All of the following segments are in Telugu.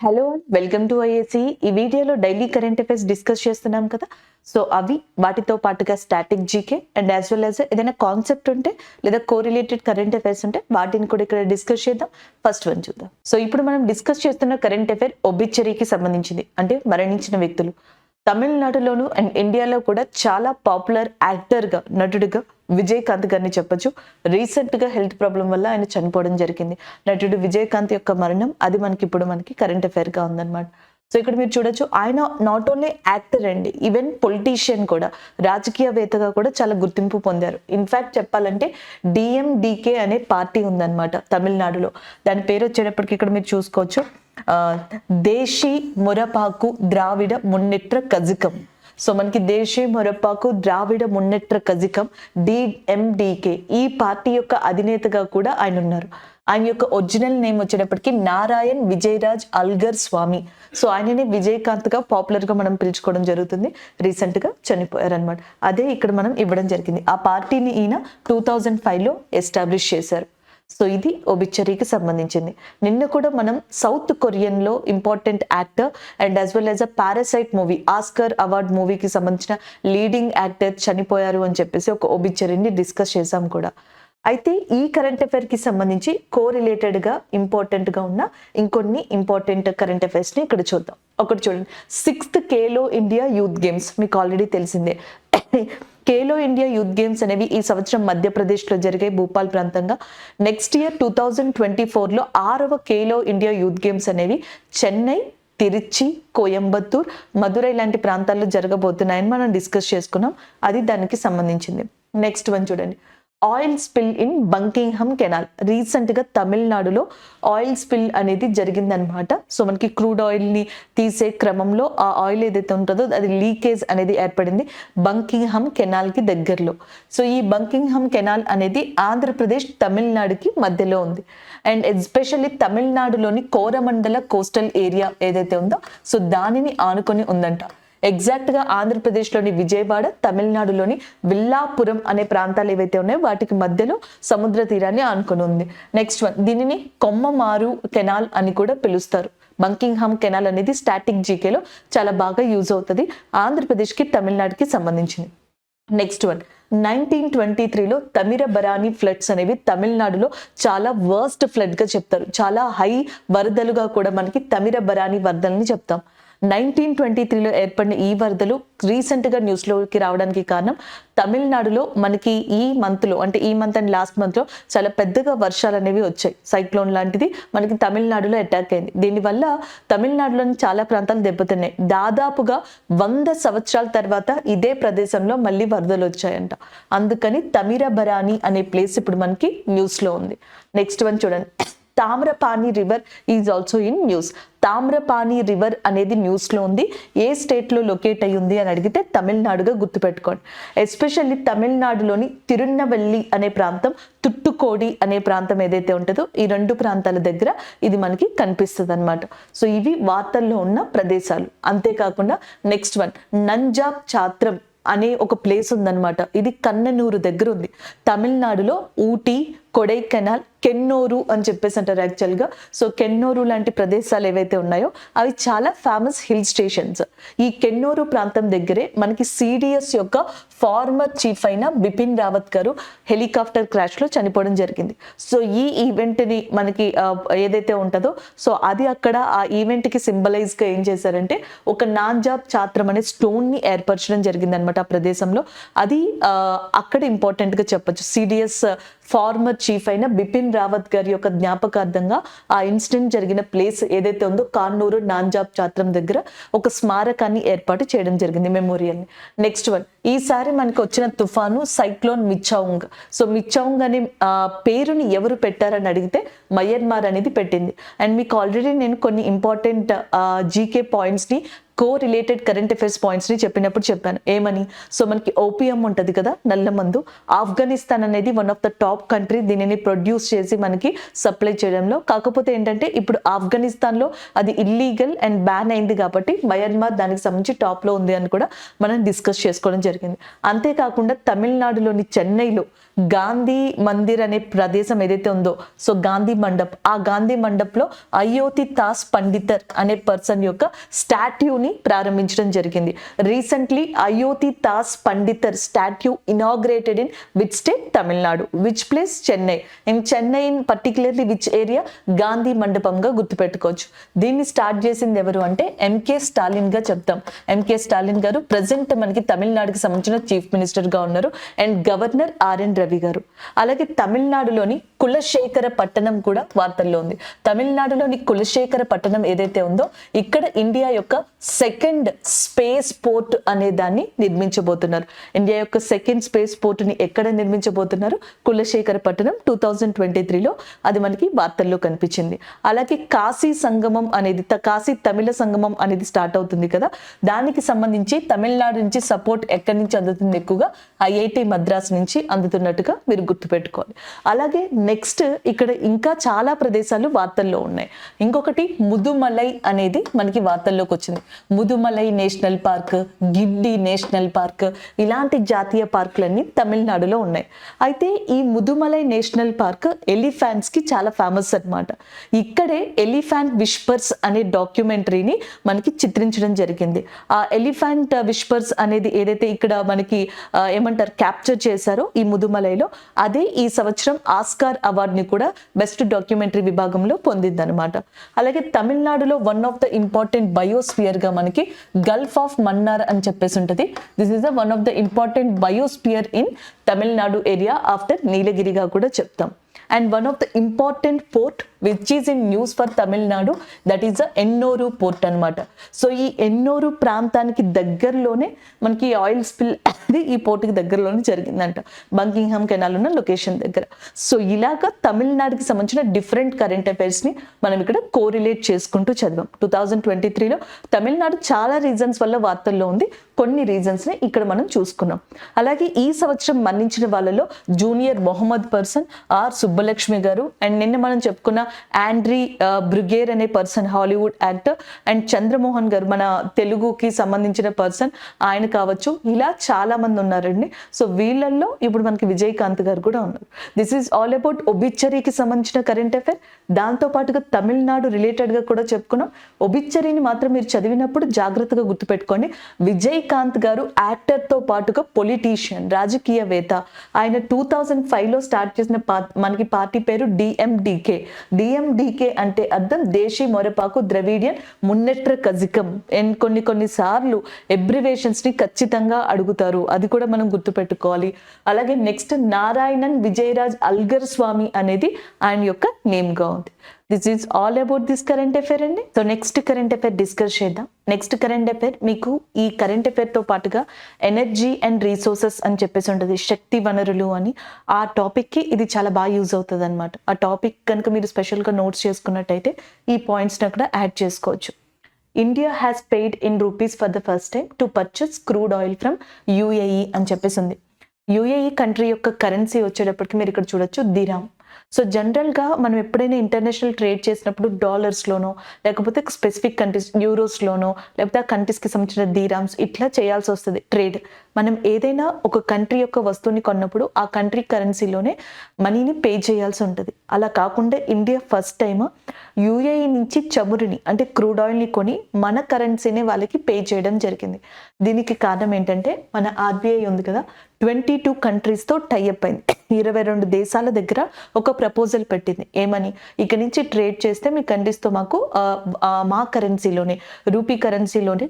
Hello welcome to IAC. ఈ వీడియోలో డైలీ కరెంట్ అఫైర్స్ డిస్కస్ చేస్తున్నాం కదా. సో అవి వాటితో పాటుగా static GK and as well as ఏదైనా కాన్సెప్ట్ ఉంటే లేదా కోరిలేటెడ్ కరెంట్ అఫైర్స్ ఉంటే వాటిని కూడా ఇక్కడ డిస్కస్ చేద్దాం. ఫస్ట్ వన్ చూద్దాం. సో ఇప్పుడు మనం డిస్కస్ చేస్తున్న కరెంట్ అఫైర్ ఒబిచరీకి సంబంధించింది, అంటే మరణించిన వ్యక్తులు. తమిళనాడులోను అండ్ ఇండియాలో కూడా చాలా పాపులర్ యాక్టర్గా, నటుడిగా విజయకాంత్ గారిని చెప్పొచ్చు. రీసెంట్ గా హెల్త్ ప్రాబ్లం వల్ల ఆయన చనిపోవడం జరిగింది. నటుడు విజయకాంత్ యొక్క మరణం అది మనకి కరెంట్ అఫైర్ గా ఉందన్నమాట. సో ఇక్కడ మీరు చూడొచ్చు, ఆయన నాట్ ఓన్లీ యాక్టర్ అండి, ఈవెన్ పొలిటీషియన్ కూడా, రాజకీయవేత్తగా కూడా చాలా గుర్తింపు పొందారు. ఇన్ఫాక్ట్ చెప్పాలంటే డిఎండికే అనే పార్టీ ఉందన్నమాట తమిళనాడులో. దాని పేరు వచ్చేటప్పటికి ఇక్కడ మీరు చూసుకోవచ్చు, దేశీ మొరపాకు ద్రావిడ మున్నేట్ర కజకం. సో మనకి దేశీ మొరపాకు ద్రావిడ మున్నేట్ర కజకం డిఎండికే, ఈ పార్టీ యొక్క అధినేతగా కూడా ఆయన ఉన్నారు. ఆయన యొక్క ఒరిజినల్ నేమ్ వచ్చేటప్పటికి నారాయణ్ విజయరాజ్ అల్గర్ స్వామి. సో ఆయనని విజయకాంత్ గా పాపులర్ గా మనం పిలుచుకోవడం జరుగుతుంది. రీసెంట్ గా చనిపోయారనమాట. అదే ఇక్కడ మనం ఇవ్వడం జరిగింది. ఆ పార్టీని ఈయన 2005లో ఎస్టాబ్లిష్ చేశారు. సో ఇది ఒబిచరీకి సంబంధించింది. నిన్న కూడా మనం సౌత్ కొరియన్ లో important actor and as well as a parasite movie, Oscar award మూవీకి సంబంధించిన లీడింగ్ యాక్టర్ చనిపోయారు అని చెప్పేసి ఒక ఒబిచరీని డిస్కస్ చేసాం కూడా. అయితే ఈ కరెంట్ అఫైర్ కి సంబంధించి కోరిలేటెడ్ గా ఇంపార్టెంట్ గా ఉన్న ఇంకొన్ని ఇంపార్టెంట్ కరెంట్ అఫైర్స్ ని ఇక్కడ చూద్దాం. ఒకటి చూడండి, 6th Khelo India youth games మీకు ఆల్రెడీ తెలిసిందే. ఖేలో ఇండియా యూత్ గేమ్స్ అనేవి ఈ సంవత్సరం మధ్యప్రదేశ్ లో జరిగే భూపాల్ ప్రాంతంగా. నెక్స్ట్ ఇయర్ 2024లో 6వ ఖేలో ఇండియా యూత్ గేమ్స్ అనేవి చెన్నై, తిరుచి, కోయంబత్తూర్, మదురై లాంటి ప్రాంతాల్లో జరగబోతున్నాయని మనం డిస్కస్ చేసుకున్నాం. అది దానికి సంబంధించింది. నెక్స్ట్ వన్ చూడండి, oil spill in Buckingham canal. Recent గా తమిళనాడులో ఆయిల్ స్పిల్ అనేది జరిగిందనమాట. సో మనకి క్రూడ్ ఆయిల్ ని తీసే క్రమంలో ఆ ఆయిల్ ఏదైతే ఉంటుందో అది లీకేజ్ అనేది ఏర్పడింది బంకింగ్హామ్ కెనాల్ కి దగ్గరలో. సో ఈ బంకింగ్హామ్ కెనాల్ అనేది ఆంధ్రప్రదేశ్ తమిళనాడుకి మధ్యలో ఉంది. అండ్ ఎస్పెషల్లీ తమిళనాడులోని కోరమండల కోస్టల్ ఏరియా ఏదైతే ఉందో సో దానిని ఆనుకొని ఉందంట. ఎగ్జాక్ట్ గా ఆంధ్రప్రదేశ్లోని విజయవాడ, తమిళనాడులోని విల్లాపురం అనే ప్రాంతాలు ఏవైతే ఉన్నాయో వాటికి మధ్యలో సముద్ర తీరాన్ని ఆనుకొని ఉంది. నెక్స్ట్ వన్, దీనిని కొమ్మమారు కెనాల్ అని కూడా పిలుస్తారు. బంకింగ్హామ్ కెనాల్ అనేది స్టాటిక్ జీకేలో చాలా బాగా యూజ్ అవుతుంది, ఆంధ్రప్రదేశ్కి తమిళనాడుకి సంబంధించింది. నెక్స్ట్ వన్, 1923లో తమిరబరాని ఫ్లడ్స్ అనేవి తమిళనాడులో చాలా వర్స్ట్ ఫ్లడ్ గా చెప్తారు. చాలా హై వరదలుగా కూడా మనకి తమిరబరాని వరదలని చెప్తాం. 1923లో ఏర్పడిన ఈ వరదలు రీసెంట్ గా న్యూస్ లోకి రావడానికి కారణం తమిళనాడులో మనకి ఈ మంత్ లో, అంటే ఈ మంత్ అండ్ లాస్ట్ మంత్ లో చాలా పెద్దగా వర్షాలు అనేవి వచ్చాయి. సైక్లోన్ లాంటిది మనకి తమిళనాడులో అటాక్ అయింది. దీనివల్ల తమిళనాడులోని చాలా ప్రాంతాలు దెబ్బతిన్నాయి. దాదాపుగా 100 సంవత్సరాల తర్వాత ఇదే ప్రదేశంలో మళ్ళీ వరదలు వచ్చాయంట. అందుకని తమిరబరాని అనే ప్లేస్ ఇప్పుడు మనకి న్యూస్ లో ఉంది. నెక్స్ట్ వన్ చూడండి, Tamraparni river is also in news. Tamraparni river అనేది న్యూస్ లో ఉంది. ఏ స్టేట్ లో లొకేట్ అయ్యి ఉంది అని అడిగితే తమిళనాడుగా గుర్తుపెట్టుకోండి. ఎస్పెషల్లీ తమిళనాడులోని తిరున్నవల్లి అనే ప్రాంతం, తుట్టుకోడి అనే ప్రాంతం ఏదైతే ఉంటుందో ఈ రెండు ప్రాంతాల దగ్గర ఇది మనకి కనిపిస్తుంది అనమాట. సో ఇవి వార్తల్లో ఉన్న ప్రదేశాలు. అంతేకాకుండా నెక్స్ట్ వన్, నంజాబ్ చాత్రం అనే ఒక ప్లేస్ ఉందన్నమాట. ఇది కన్ననూరు దగ్గర ఉంది. తమిళనాడులో ఊటీ, కొడైకెనాల్, కెన్నూరు అని చెప్పేసి అంటారు యాక్చువల్గా. సో కెన్నూరు లాంటి ప్రదేశాలు ఏవైతే ఉన్నాయో అవి చాలా ఫేమస్ హిల్ స్టేషన్స్. ఈ కెన్నూరు ప్రాంతం దగ్గరే మనకి సిడిఎస్ యొక్క ఫార్మర్ చీఫ్ అయిన బిపిన్ రావత్ గారు హెలికాప్టర్ క్రాష్ లో చనిపోవడం జరిగింది. సో ఈ ఈవెంట్ ని మనకి ఏదైతే ఉంటుందో సో అది అక్కడ ఆ ఈవెంట్ కి సింబలైజ్ గా ఏం చేశారంటే ఒక నాంజాబ్ చాత్రం అనే స్టోన్ ని ఏర్పరచడం జరిగింది అనమాట ఆ ప్రదేశంలో. అది అక్కడ ఇంపార్టెంట్ గా చెప్పొచ్చు. సిడిఎస్ ఫార్మర్ చీఫ్ అయిన బిపిన్ రావత్ గారి యొక్క జ్ఞాపకార్థంగా ఆ ఇన్సిడెంట్ జరిగిన ప్లేస్ ఏదైతే ఉందో కాన్నూరు నాంజాబ్ చాత్రం దగ్గర ఒక స్మారకాన్ని ఏర్పాటు చేయడం జరిగింది, మెమోరియల్ ని. నెక్స్ట్ వన్, ఈసారి మనకి వచ్చిన తుఫాను సైక్లోన్ మిచాంగ్. సో మిచాంగ్ అనే పేరుని ఎవరు పెట్టారని అడిగితే మయన్మార్ అనేది పెట్టింది. అండ్ మీకు ఆల్రెడీ నేను కొన్ని ఇంపార్టెంట్ జీకే పాయింట్స్ ని రిలేటెడ్ కరెంట్ అఫైర్స్ పాయింట్స్ ని చెప్పినప్పుడు చెప్పాను ఏమని. సో మనకి ఓపియం ఉంటది కదా, నల్ల మందు. ఆఫ్ఘనిస్తాన్ అనేది one of the top country దీనిని ప్రొడ్యూస్ చేసి మనకి సప్లై చేయడంలో. కాకపోతే ఏంటంటే ఇప్పుడు ఆఫ్ఘనిస్తాన్ లో అది ఇల్లీగల్ అండ్ బ్యాన్ అయింది కాబట్టి మయన్మార్ దానికి సంబంధించి టాప్ లో ఉంది అని కూడా మనం డిస్కస్ చేసుకోవడం జరిగింది. అంతేకాకుండా తమిళనాడులోని చెన్నైలో గాంధీ మందిర్ అనే ప్రదేశం ఏదైతే ఉందో, సో గాంధీ మండప్, ఆ గాంధీ మండప్ లో అయోతి తాస్ పండితర్ అనే పర్సన్ యొక్క స్టాట్యూని ప్రారంభించడం జరిగింది. Recently Ayothi Thass Pandithar statue inaugurated in which state? Tamil Nadu. Which place? Chennai. In Chennai in particularly which area? Gandhi మండపంగా గుర్తుపెట్టుకోవచ్చు. దీన్ని స్టార్ట్ చేసింది ఎవరు అంటే ఎంకే స్టాలిన్ గా చెప్తాం. ఎంకే స్టాలిన్ గారు ప్రజెంట్ మనకి తమిళనాడుకి సంబంధించిన చీఫ్ మినిస్టర్ గా ఉన్నారు అండ్ గవర్నర్ ఆర్ఎన్ రవి గారు. అలాగే తమిళనాడులోని కులశేఖర పట్టణం కూడా వార్తల్లో ఉంది. తమిళనాడులోని కులశేఖర పట్టణం ఏదైతే ఉందో ఇక్కడ ఇండియా యొక్క సెకండ్ స్పేస్ పోర్ట్ అనే దాన్ని నిర్మించబోతున్నారు. ఇండియా యొక్క సెకండ్ స్పేస్ పోర్ట్ ని ఎక్కడ నిర్మించబోతున్నారు? కులశేఖర పట్టణం 2023లో అది మనకి వార్తల్లో కనిపించింది. అలాగే కాశీ సంగమం అనేది, కాశీ తమిళ సంగమం అనేది స్టార్ట్ అవుతుంది కదా, దానికి సంబంధించి తమిళనాడు నుంచి సపోర్ట్ ఎక్కడి నుంచి అందుతుంది? ఎక్కువగా ఐఐటి మద్రాస్ నుంచి అందుతున్నట్టుగా మీరు గుర్తుపెట్టుకోవాలి. అలాగే నెక్స్ట్ ఇక్కడ ఇంకా చాలా ప్రదేశాలు వార్తల్లో ఉన్నాయి. ఇంకొకటి ముదుమలై అనేది మనకి వార్తల్లోకి వచ్చింది. Mudumalai national park, Giddi national park, ఇలాంటి జాతీయ పార్కులన్నీ తమిళనాడులో ఉన్నాయి. అయితే ఈ ముదుమలై నేషనల్ పార్క్ ఎలిఫాంట్స్ కి చాలా ఫేమస్ అన్నమాట. ఇక్కడే ఎలిఫాంట్ విస్పర్స్ అనే డాక్యుమెంటరీని మనకి చిత్రించడం జరిగింది. ఆ ఎలిఫాంట్ విస్పర్స్ అనేది ఏదైతే ఇక్కడ మనకి ఏమంటారు క్యాప్చర్ చేశారో ఈ ముదుమలైలో, అదే ఈ సంవత్సరం ఆస్కార్ అవార్డుని కూడా బెస్ట్ డాక్యుమెంటరీ విభాగంలో పొందిందనమాట. అలాగే తమిళనాడులో one of the important biosphere గా మనకి గల్ఫ్ ఆఫ్ మన్నార్ అని చెప్పేసి ఉంటుంది. This is the one of the important biosphere in Tamil Nadu area after నీలగిరిగా కూడా చెప్తాం. And one of the important port which is in news for Tamil Nadu, that is the Ennore port అన్నమాట. సో ఈ ఎన్నోరు ప్రాంతానికి దగ్గరలోనే మనకి ఆయిల్ స్పిల్ అనేది ఈ పోర్టుకి దగ్గరలోనే జరిగిందంట, బంకింగ్హామ్ కెనాల్ ఉన్న లొకేషన్ దగ్గర. సో ఇలాగా తమిళనాడుకి సంబంధించిన డిఫరెంట్ కరెంట్ అఫైర్స్ ని మనం ఇక్కడ కోరిలేట్ చేసుకుంటూ చదివాం. 2023లో తమిళనాడు చాలా రీజన్స్ వల్ల వార్తల్లో ఉంది, కొన్ని రీజన్స్ ని ఇక్కడ మనం చూసుకున్నాం. అలాగే ఈ సంవత్సరం మరణించిన వాళ్ళలో junior Mohammed person R Subbalakshmi గారు, అండ్ నిన్న మనం చెప్పుకున్న ఆండ్రీ బ్రుగేర్ అనే person Hollywood actor, and Chandramohan గారు మన తెలుగుకి సంబంధించిన పర్సన్, ఆయన కావచ్చు. ఇలా చాలా మంది ఉన్నారండి. సో వీళ్ళల్లో ఇప్పుడు మనకి విజయకాంత్ గారు కూడా ఉన్నారు. దిస్ ఈజ్ ఆల్ అబౌట్ ఒబిచ్చరీకి సంబంధించిన కరెంట్ అఫైర్. దాంతో పాటుగా తమిళనాడు రిలేటెడ్ గా కూడా చెప్పుకున్నాం. ఒబిచ్చరీని మాత్రం మీరు చదివినప్పుడు జాగ్రత్తగా గుర్తుపెట్టుకోండి. విజయకాంత్ గారు యాక్టర్ తో పాటుగా పొలిటీషియన్, రాజకీయవేత్త. ఆయన 2005లో స్టార్ట్ చేసిన మనకి పార్టీ పేరు డిఎండికే. డిఎండికే అంటే అర్థం దేశీ మొరపాకు ద్రవిడియన్ మున్నెట్ర కజికం. కొన్ని సార్లు ఎబ్రివేషన్స్ ని ఖచ్చితంగా అడుగుతారు, అది కూడా మనం గుర్తుపెట్టుకోవాలి. అలాగే నెక్స్ట్ నారాయణన్ విజయరాజ్ అల్గర్ స్వామి అనేది ఆయన యొక్క నేమ్ గా ఉంది. This is all about this current affair అండి. So next current affair discuss చేద్దాం. నెక్స్ట్ కరెంట్ అఫైర్ మీకు ఈ కరెంట్ అఫైర్ తో పాటుగా ఎనర్జీ అండ్ రీసోర్సెస్ అని చెప్పేసి ఉంటుంది, శక్తి వనరులు అని. ఆ టాపిక్ కి ఇది చాలా బాగా యూజ్ అవుతుంది అనమాట. ఆ టాపిక్ కనుక మీరు స్పెషల్ గా నోట్స్ చేసుకున్నట్టయితే ఈ పాయింట్స్ ని అక్కడ యాడ్ చేసుకోవచ్చు. India has paid in rupees for the first time to purchase crude oil from UAE అని చెప్పేసి ఉంది. యుఏఈ కంట్రీ యొక్క కరెన్సీ వచ్చేటప్పటికి మీరు ఇక్కడ చూడొచ్చు దిరామ్. సో జనరల్గా మనం ఎప్పుడైనా ఇంటర్నేషనల్ ట్రేడ్ చేసినప్పుడు డాలర్స్లోనో లేకపోతే స్పెసిఫిక్ కంట్రీస్ యూరోస్లోనో లేకపోతే ఆ కంట్రీస్కి సంబంధించిన దీరామ్స్ ఇట్లా చేయాల్సి వస్తుంది ట్రేడ్. మనం ఏదైనా ఒక కంట్రీ యొక్క వస్తువుని కొన్నప్పుడు ఆ కంట్రీ కరెన్సీలోనే మనీని పే చేయాల్సి ఉంటుంది. అలా కాకుండా ఇండియా ఫస్ట్ టైం యూఏఈ నుంచి చమురుని అంటే క్రూడ్ ఆయిల్ని కొని మన కరెన్సీని వాళ్ళకి పే చేయడం జరిగింది. దీనికి కారణం ఏంటంటే మన ఆర్బీఐ ఉంది కదా, 22 కంట్రీస్తో టైఅప్ అయింది. 22 దేశాల దగ్గర ఒక ప్రపోజల్ పెట్టింది. ఏమని? ఇక నుంచి ట్రేడ్ చేస్తే మీ కంట్రీస్తో మాకు మా కరెన్సీలోనే రూపీ కరెన్సీలోనే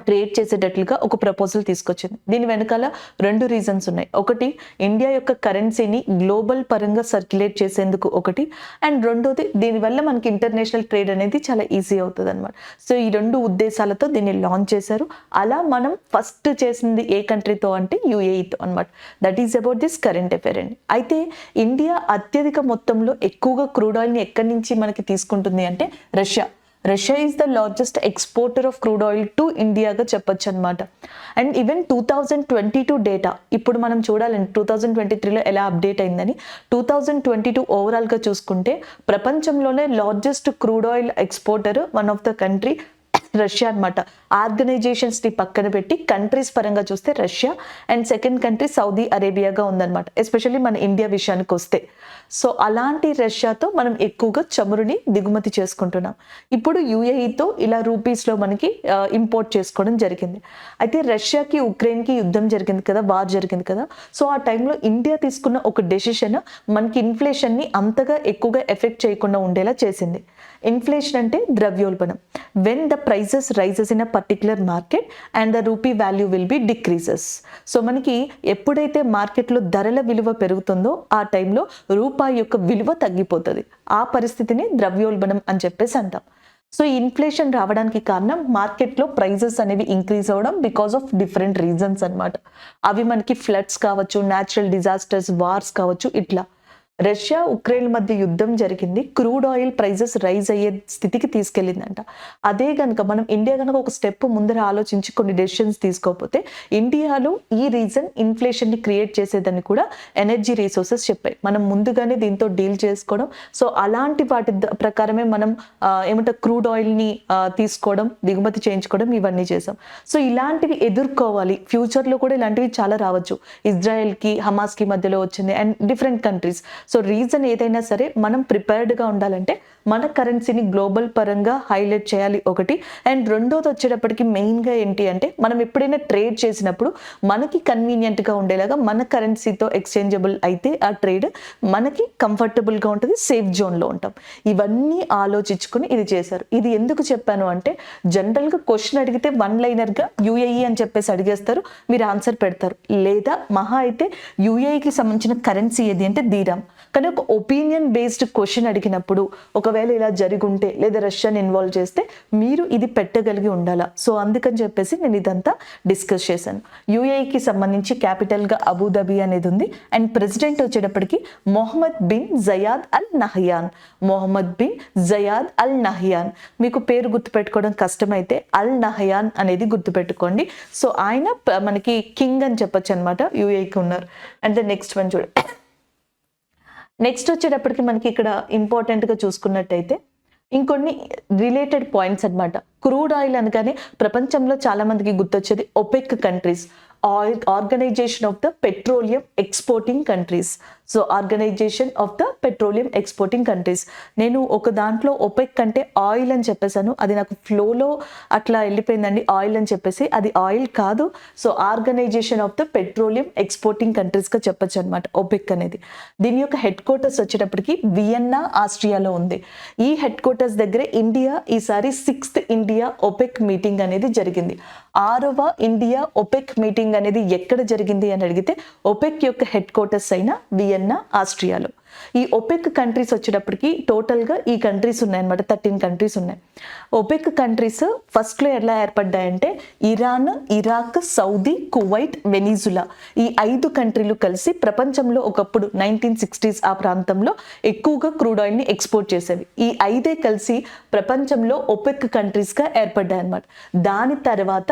ట్రేడ్ చేసేటట్లుగా ఒక ప్రపోజల్ తీసుకొచ్చింది. దీని వెనకాల 2 రీజన్స్ ఉన్నాయి. ఒకటి, ఇండియా యొక్క కరెన్సీని గ్లోబల్ పరంగా సర్క్యులేట్ చేసేందుకు ఒకటి, అండ్ రెండోది దీనివల్ల మనకి ఇంటర్నేషనల్ ట్రేడ్ అనేది చాలా ఈజీ అవుతుంది అనమాట. సో ఈ 2 ఉద్దేశాలతో దీన్ని లాంచ్ చేశారు. అలా మనం ఫస్ట్ చేసింది ఏ కంట్రీతో అంటే యుఏఈతో అనమాట. That is about this current affair అండి. అయితే ఇండియా అత్యధిక మొత్తంలో ఎక్కువగా క్రూడ్ ఆయిల్ని ఎక్కడి నుంచి మనకి తీసుకుంటుంది అంటే Russia. Russia is the largest exporter of crude oil to ఇండియాగా చెప్పొచ్చు అనమాట. అండ్ ఈవెన్ 2022 డేటా ఇప్పుడు మనం చూడాలండి 2023లో ఎలా అప్డేట్ అయిందని. 2022 ఓవరాల్గా చూసుకుంటే ప్రపంచంలోనే largest crude oil exporter one of the country Russia అనమాట. ఆర్గనైజేషన్స్ ని పక్కన పెట్టి కంట్రీస్ పరంగా చూస్తే Russia, and second country Saudi అరేబియాగా ఉందన్నమాట, ఎస్పెషల్లీ మన ఇండియా విషయానికి వస్తే. సో అలాంటి రష్యాతో మనం ఎక్కువగా చమురుని దిగుమతి చేసుకుంటున్నాం. ఇప్పుడు యుఏఈతో ఇలా రూపీస్లో మనకి ఇంపోర్ట్ చేసుకోవడం జరిగింది. అయితే రష్యాకి ఉక్రెయిన్కి యుద్ధం జరిగింది కదా, వార్ జరిగింది కదా. సో ఆ టైంలో ఇండియా తీసుకున్న ఒక డెసిషన్ మనకి ఇన్ఫ్లేషన్ని అంతగా ఎక్కువగా ఎఫెక్ట్ చేయకుండా ఉండేలా చేసింది. ఇన్ఫ్లేషన్ అంటే ద్రవ్యోల్బణం. When the prices rises in a particular market and the rupee value will be decreases. So మనకి ఎప్పుడైతే మార్కెట్లో ధరల విలువ పెరుగుతుందో ఆ టైంలో రూపాయి యొక్క విలువ తగ్గిపోతుంది. ఆ పరిస్థితిని ద్రవ్యోల్బణం అని చెప్పేసి అంటాం. సో ఈ ఇన్ఫ్లేషన్ రావడానికి కారణం మార్కెట్లో ప్రైజెస్ అనేవి ఇంక్రీజ్ అవ్వడం బికాస్ ఆఫ్ డిఫరెంట్ రీజన్స్ అనమాట. అవి మనకి ఫ్లడ్స్ కావచ్చు, న్యాచురల్ డిజాస్టర్స్, వార్స్ కావచ్చు. ఇట్లా రష్యా ఉక్రెయిన్ మధ్య యుద్ధం జరిగింది, క్రూడ్ ఆయిల్ ప్రైజెస్ రైజ్ అయ్యే స్థితికి తీసుకెళ్ళిందంట. అదే కనుక మనం ఇండియా కనుక ఒక స్టెప్ ముందర ఆలోచించి కొన్ని డెసిషన్స్ తీసుకోకపోతే ఇండియాలో ఈ రీజన్ ఇన్ఫ్లేషన్ని క్రియేట్ చేసేదని కూడా ఎనర్జీ రిసోర్సెస్ చెప్పాయి. మనం ముందుగానే దీంతో డీల్ చేసుకోవడం, సో అలాంటి వాటి ప్రకారమే మనం ఏమంటారు క్రూడ్ ఆయిల్ని తీసుకోవడం, దిగుమతి చేయించుకోవడం, ఇవన్నీ చేసాం. సో ఇలాంటివి ఎదుర్కోవాలి. ఫ్యూచర్లో కూడా ఇలాంటివి చాలా రావచ్చు. ఇజ్రాయెల్కి హమాస్కి మధ్యలో వచ్చింది and different countries. So reason ఏదైనా సరే మనం ప్రిపేర్డ్గా ఉండాలంటే మన కరెన్సీని గ్లోబల్ పరంగా హైలైట్ చేయాలి ఒకటి. అండ్ రెండోది వచ్చేటప్పటికి మెయిన్గా ఏంటి అంటే మనం ఎప్పుడైనా ట్రేడ్ చేసినప్పుడు మనకి కన్వీనియంట్గా ఉండేలాగా మన కరెన్సీతో ఎక్స్చేంజబుల్ అయితే ఆ ట్రేడ్ మనకి కంఫర్టబుల్గా ఉంటుంది, సేఫ్ జోన్లో ఉంటాం. ఇవన్నీ ఆలోచించుకుని ఇది చేశారు. ఇది ఎందుకు చెప్పాను అంటే జనరల్గా క్వశ్చన్ అడిగితే వన్ లైనర్గా యుఏఈ అని చెప్పేసి అడిగేస్తారు, మీరు ఆన్సర్ పెడతారు. లేదా మహా అయితే యుఏఈకి సంబంధించిన కరెన్సీ ఏది అంటే దీరామ్. కానీ ఒక ఒపీనియన్ బేస్డ్ క్వశ్చన్ అడిగినప్పుడు ఒకవేళ ఇలా జరుగుంటే లేదా రష్యాని ఇన్వాల్వ్ చేస్తే మీరు ఇది పెట్టగలిగి ఉండాలా. సో అందుకని చెప్పేసి నేను ఇదంతా డిస్కస్ చేశాను. యుఏఈకి సంబంధించి క్యాపిటల్గా అబుదాబి అనేది ఉంది. అండ్ ప్రెసిడెంట్ వచ్చేటప్పటికి మొహమ్మద్ బిన్ జయాద్ అల్ నహయాన్. మొహమ్మద్ బిన్ జయాద్ అల్ నహయాన్. మీకు పేరు గుర్తుపెట్టుకోవడం కష్టమైతే అల్ నహయాన్ అనేది గుర్తుపెట్టుకోండి. సో ఆయన మనకి కింగ్ అని చెప్పొచ్చు అనమాట, యుఏఈకి ఉన్నారు. అండ్ ద నెక్స్ట్ వన్ చూడండి. నెక్స్ట్ వచ్చేటప్పటికి మనకి ఇక్కడ ఇంపార్టెంట్గా చూసుకున్నట్టయితే ఇంకొన్ని రిలేటెడ్ పాయింట్స్ అనమాట. క్రూడ్ ఆయిల్ అనగానే ప్రపంచంలో చాలా మందికి గుర్తొచ్చేది OPEC countries, organization of the petroleum exporting countries. So organisation of the petroleum exporting countries. నేను ఒక దాంట్లో ఒపెక్ అంటే ఆయిల్ అని చెప్పేసాను, అది నాకు ఫ్లోలో అట్లా వెళ్ళిపోయిందండి ఆయిల్ అని చెప్పేసి. అది ఆయిల్ కాదు. So organisation of the petroleum exporting కంట్రీస్గా చెప్పొచ్చు అనమాట ఒపెక్ అనేది. దీని యొక్క హెడ్ క్వార్టర్స్ వచ్చేటప్పటికి వియన్నా, ఆస్ట్రియాలో ఉంది. ఈ హెడ్ క్వార్టర్స్ దగ్గరే ఇండియా ఈసారి 6th ఇండియా ఒపెక్ మీటింగ్ అనేది జరిగింది. 6వ ఇండియా ఒపెక్ మీటింగ్ అనేది ఎక్కడ జరిగింది అని అడిగితే ఒపెక్ యొక్క హెడ్ క్వార్టర్స్ అయిన వియన్నా, ఆస్ట్రియాలో. ఈ ఒపెక్ కంట్రీస్ వచ్చేటప్పటికి టోటల్గా ఈ కంట్రీస్ ఉన్నాయన్నమాట, 13 కంట్రీస్ ఉన్నాయి. ఒపెక్ కంట్రీస్ ఫస్ట్లో ఎలా ఏర్పడ్డాయంటే Iran, Iraq, Saudi, Kuwait, Venezuela ఈ 5 కంట్రీలు కలిసి ప్రపంచంలో ఒకప్పుడు 1960s ఆ ప్రాంతంలో ఎక్కువగా క్రూడ్ ఆయిల్ని ఎక్స్పోర్ట్ చేసేవి. ఈ 5 కలిసి ప్రపంచంలో ఒపెక్ కంట్రీస్గా ఏర్పడ్డాయి అన్నమాట. దాని తర్వాత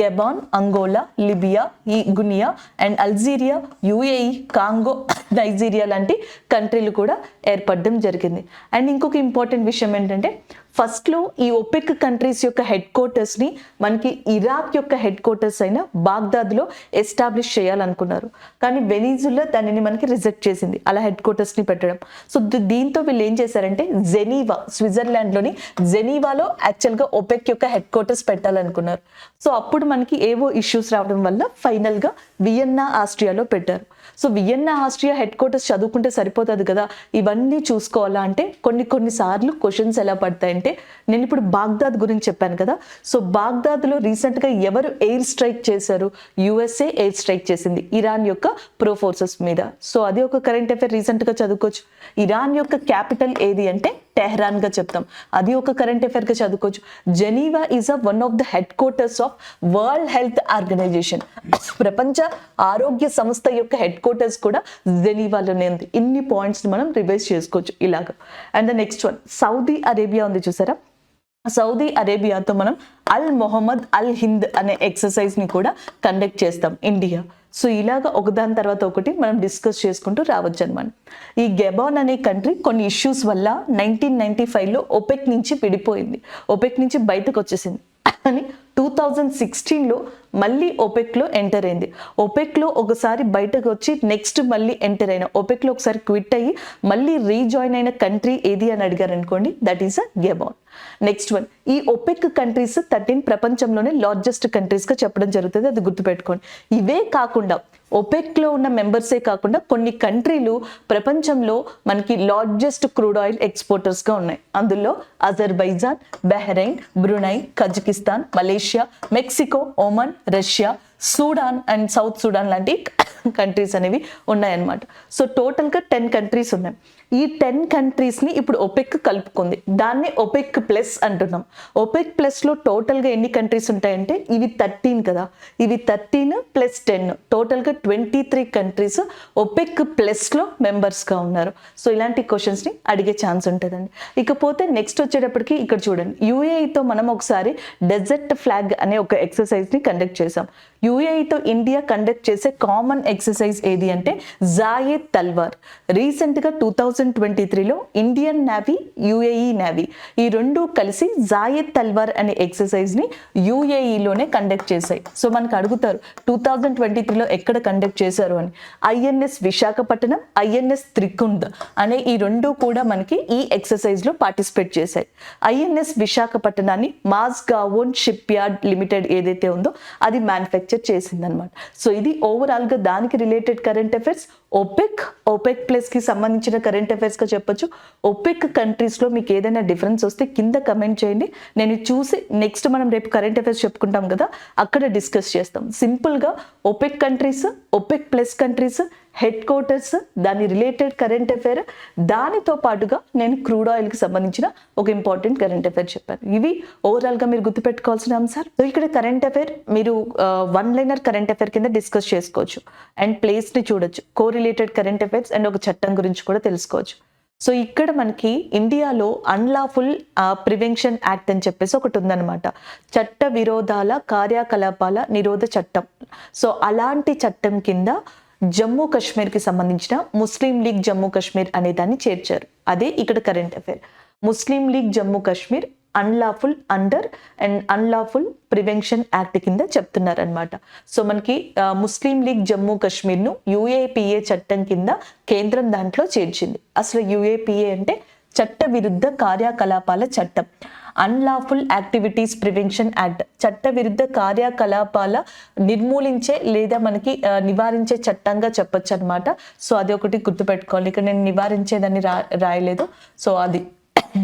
గెబాన్, అంగోలా, లిబియా, ఈ Guinea and Algeria, UAE, Congo, Nigeria లాంటి కంట్రీలు కూడా ఏర్పడడం జరిగింది. అండ్ ఇంకొక ఇంపార్టెంట్ విషయం ఏంటంటే ఫస్ట్లో ఈ ఒపెక్ కంట్రీస్ యొక్క హెడ్ క్వార్టర్స్ని మనకి ఇరాక్ యొక్క హెడ్ క్వార్టర్స్ అయిన బాగ్దాద్లో ఎస్టాబ్లిష్ చేయాలనుకున్నారు. కానీ వెనిజులా దానిని మనకి రిజెక్ట్ చేసింది అలా హెడ్ క్వార్టర్స్ని పెట్టడం. సో దీంతో వీళ్ళు ఏం చేశారంటే జెనీవా, స్విట్జర్లాండ్లోని జెనీవాలో యాక్చువల్గా ఒపెక్ యొక్క హెడ్ క్వార్టర్స్ పెట్టాలనుకున్నారు. సో అప్పుడు మనకి ఏవో ఇష్యూస్ రావడం వల్ల ఫైనల్గా వియన్నా, ఆస్ట్రియాలో పెట్టారు. So Vienna, Austria head quarters చదువుకుంటే సరిపోతుంది కదా, ఇవన్నీ చూసుకోవాలా అంటే కొన్నిసార్లు క్వశ్చన్స్ ఎలా పడతాయంటే నేను ఇప్పుడు బాగ్దాద్ గురించి చెప్పాను కదా. సో బాగ్దాద్లో రీసెంట్గా ఎవరు ఎయిర్ స్ట్రైక్ చేశారు? యుఎస్ఏ ఎయిర్ స్ట్రైక్ చేసింది ఇరాన్ యొక్క ప్రో ఫోర్సెస్ మీద. సో అది ఒక కరెంట్ అఫైర్ రీసెంట్గా చదువుకోవచ్చు. ఇరాన్ యొక్క క్యాపిటల్ ఏది అంటే టెహ్రాన్ గా చెప్తాం, అది ఒక కరెంట్ అఫైర్ గా చదువుకోవచ్చు. Geneva is one of the headquarters of World Health Organization. ప్రపంచ ఆరోగ్య సంస్థ యొక్క హెడ్ క్వార్టర్స్ కూడా జెనీవాలోనే ఉంది. ఇన్ని పాయింట్స్ మనం రివైజ్ చేసుకోవచ్చు ఇలాగా. And the next one Saudi Arabia ఉంది చూసారా. సౌదీ అరేబియాతో మనం అల్ మొహమ్మద్ అల్ హింద్ అనే ఎక్సర్సైజ్ని కూడా కండక్ట్ చేస్తాం ఇండియా. సో ఇలాగ ఒకదాని తర్వాత ఒకటి మనం డిస్కస్ చేసుకుంటూ రావచ్చు అనమాట. ఈ గెబాన్ అనే కంట్రీ కొన్ని ఇష్యూస్ వల్ల 1995లో ఒపెక్ నుంచి విడిపోయింది, ఒపెక్ నుంచి బయటకు వచ్చేసింది. అని 2016లో మళ్ళీ ఒపెక్లో ఎంటర్ అయింది. ఒపెక్లో ఒకసారి బయటకు వచ్చి నెక్స్ట్ మళ్ళీ ఎంటర్ అయిన, ఒపెక్లో ఒకసారి క్విట్ అయ్యి మళ్ళీ రీజాయిన్ అయిన కంట్రీ ఏది అని అడిగారు అనుకోండి, that is a Gabon. Next one, ఈ ఒపెక్ కంట్రీస్ 13 ప్రపంచంలోనే లార్జెస్ట్ కంట్రీస్గా చెప్పడం జరుగుతుంది, అది గుర్తుపెట్టుకోండి. ఇవే కాకుండా ఒపెక్లో ఉన్న మెంబర్సే కాకుండా కొన్ని కంట్రీలు ప్రపంచంలో మనకి లార్జెస్ట్ క్రూడ్ ఆయిల్ ఎక్స్పోర్టర్స్గా ఉన్నాయి. అందులో Azerbaijan, Bahrain, Brunei, Kazakhstan, Malaysia, Mexico, Oman, Russia, Sudan and south Sudan లాంటి కంట్రీస్ అనేవి ఉన్నాయన్నమాట. సో టోటల్గా 10 కంట్రీస్ ఉన్నాయి. ఈ 10 కంట్రీస్ని ఇప్పుడు ఒపెక్ కలుపుకుంది, దాన్ని ఒపెక్ ప్లస్ అంటున్నాం. ఒపెక్ ప్లస్లో టోటల్గా ఎన్ని కంట్రీస్ ఉంటాయంటే ఇవి 13 కదా, ఇవి 13 ప్లస్ 10 టోటల్గా 23 కంట్రీస్ ఒపెక్ ప్లస్లో మెంబర్స్గా ఉన్నారు. సో ఇలాంటి క్వశ్చన్స్ని అడిగే ఛాన్స్ ఉంటుందండి. ఇకపోతే నెక్స్ట్ వచ్చేటప్పటికి ఇక్కడ చూడండి, యూఏఈతో మనం ఒకసారి డెజర్ట్ ఫ్లాగ్ అనే ఒక ఎక్సర్సైజ్ని కండక్ట్ చేసాం. యూఏఈతో ఇండియా కండక్ట్ చేసే కామన్ ఎక్సర్సైజ్ ఏది అంటే జాయెద్ తల్వార్. రీసెంట్గా 2023లో ఇండియన్ నేవీ, యూఏఈ నేవీ ఈ రెండు కలిసి జాయెద్ తల్వార్ అనే ఎక్సర్సైజ్ని యూఏఈలోనే కండక్ట్ చేశాయి. సో మనకు అడుగుతారు 2023లో ఎక్కడ కండక్ట్ చేశారు అని. ఐఎన్ఎస్ విశాఖపట్నం, ఐఎన్ఎస్ త్రికుంద్ అనే ఈ రెండు కూడా మనకి ఈ ఎక్సర్సైజ్లో పార్టిసిపేట్ చేశాయి. ఐఎన్ఎస్ విశాఖపట్నాన్ని మాజ్గావోన్ షిప్ యార్డ్ లిమిటెడ్ ఏదైతే ఉందో అది మ్యానుఫ్యాక్చర్ చేసిందనమాట. సో ఇది ఓవరాల్గా దానికి రిలేటెడ్ కరెంట్ అఫైర్స్. ఒపెక్ ప్లస్కి సంబంధించిన కరెంట్ అఫైర్స్గా చెప్పొచ్చు. ఒపెక్ కంట్రీస్లో మీకు ఏదైనా డిఫరెన్స్ వస్తే కింద కమెంట్ చేయండి, నేను చూసి నెక్స్ట్ మనం రేపు కరెంట్ అఫైర్స్ చెప్పుకుంటాం కదా అక్కడ డిస్కస్ చేస్తాం. సింపుల్గా OPEC countries, OPEC plus countries, head quarters, దాని రిలేటెడ్ కరెంట్ అఫైర్, దానితో పాటుగా నేను క్రూడ్ ఆయిల్కి సంబంధించిన ఒక ఇంపార్టెంట్ కరెంట్ అఫైర్ చెప్పాను. ఇవి ఓవరాల్గా మీరు గుర్తుపెట్టుకోవాల్సిన అంశాలు. సో ఇక్కడ కరెంట్ అఫైర్ మీరు 1 లైనర్ కరెంట్ అఫైర్ కింద డిస్కస్ చేసుకోవచ్చు అండ్ ప్లేస్ని చూడొచ్చు, కోరిలేటెడ్ కరెంట్ అఫైర్స్ అండ్ ఒక చట్టం గురించి కూడా తెలుసుకోవచ్చు. సో ఇక్కడ మనకి ఇండియాలో అన్లాఫుల్ ప్రివెన్షన్ యాక్ట్ అని చెప్పేసి ఒకటి ఉందన్నమాట, చట్ట విరోధాల కార్యకలాపాల నిరోధ చట్టం. సో అలాంటి చట్టం కింద జమ్మూ కాశ్మీర్కి సంబంధించిన ముస్లిం లీగ్ జమ్మూ కాశ్మీర్ అనే దాన్ని చేర్చారు. అదే ఇక్కడ current affair. Muslim league Jammu Kashmir unlawful under and unlawful prevention act కింద చెప్తున్నారు అనమాట. సో మనకి ముస్లిం లీగ్ జమ్మూ కాశ్మీర్ను యూఏపీఏ చట్టం కింద కేంద్రం దాంట్లో చేర్చింది. అసలు యూఏపీఏ అంటే చట్ట విరుద్ధ కార్యకలాపాల చట్టం. అన్లాఫుల్ యాక్టివిటీస్ ప్రివెన్షన్ యాక్ట్ చట్ట విరుద్ధ కార్యకలాపాల నిర్మూలించే లేదా మనకి నివారించే చట్టంగా చెప్పొచ్చు అనమాట. సో అది ఒకటి గుర్తుపెట్టుకోవాలి. ఇక్కడ నేను నివారించేదాన్ని రాయలేదు, సో అది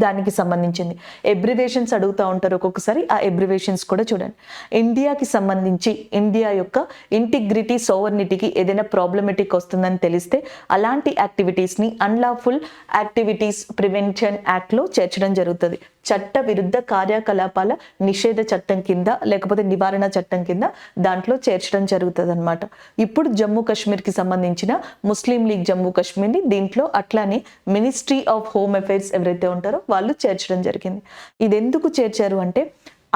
దానికి సంబంధించింది. ఎబ్రివేషన్స్ అడుగుతూ ఉంటారు ఒక్కొక్కసారి, ఆ ఎబ్రివేషన్స్ కూడా చూడండి. ఇండియాకి సంబంధించి ఇండియా యొక్క ఇంటిగ్రిటీ, సోవర్నిటీకి ఏదైనా ప్రాబ్లమెటిక్ వస్తుందని తెలిస్తే అలాంటి యాక్టివిటీస్ని అన్లాఫుల్ యాక్టివిటీస్ ప్రివెన్షన్ యాక్ట్లో చేర్చడం జరుగుతుంది. చట్ట విరుద్ధ కార్యకలాపాల నిషేధ చట్టం కింద లేకపోతే నివారణ చట్టం కింద దాంట్లో చేర్చడం జరుగుతుంది అనమాట. ఇప్పుడు జమ్మూ కాశ్మీర్కి సంబంధించిన ముస్లిం లీగ్ జమ్మూ కాశ్మీర్ని దీంట్లో అట్లానే మినిస్ట్రీ ఆఫ్ హోమ్ అఫైర్స్ ఎవరైతే ఉంటారో వాళ్ళు చేర్చడం జరిగింది. ఇది ఎందుకు చేర్చారు అంటే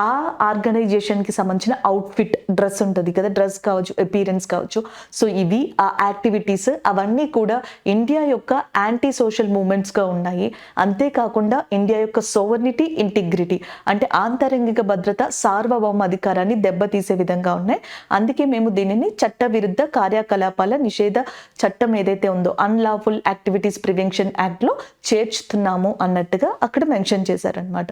ఆ ఆర్గనైజేషన్కి సంబంధించిన అవుట్ఫిట్, డ్రెస్ ఉంటుంది కదా, డ్రెస్ కావచ్చు, అపీరెన్స్ కావచ్చు. సో ఇవి ఆ యాక్టివిటీస్ అవన్నీ కూడా ఇండియా యొక్క యాంటీ సోషల్ మూమెంట్స్గా ఉన్నాయి. అంతేకాకుండా ఇండియా యొక్క సోవర్నిటీ, ఇంటిగ్రిటీ అంటే ఆంతరంగిక భద్రత, సార్వభౌమ అధికారాన్ని దెబ్బతీసే విధంగా ఉన్నాయి. అందుకే మేము దీనిని చట్ట విరుద్ధ కార్యకలాపాల నిషేధ చట్టం ఏదైతే ఉందో అన్లాఫుల్ యాక్టివిటీస్ ప్రివెన్షన్ యాక్ట్లో చేర్చుతున్నాము అన్నట్టుగా అక్కడ మెన్షన్ చేశారనమాట.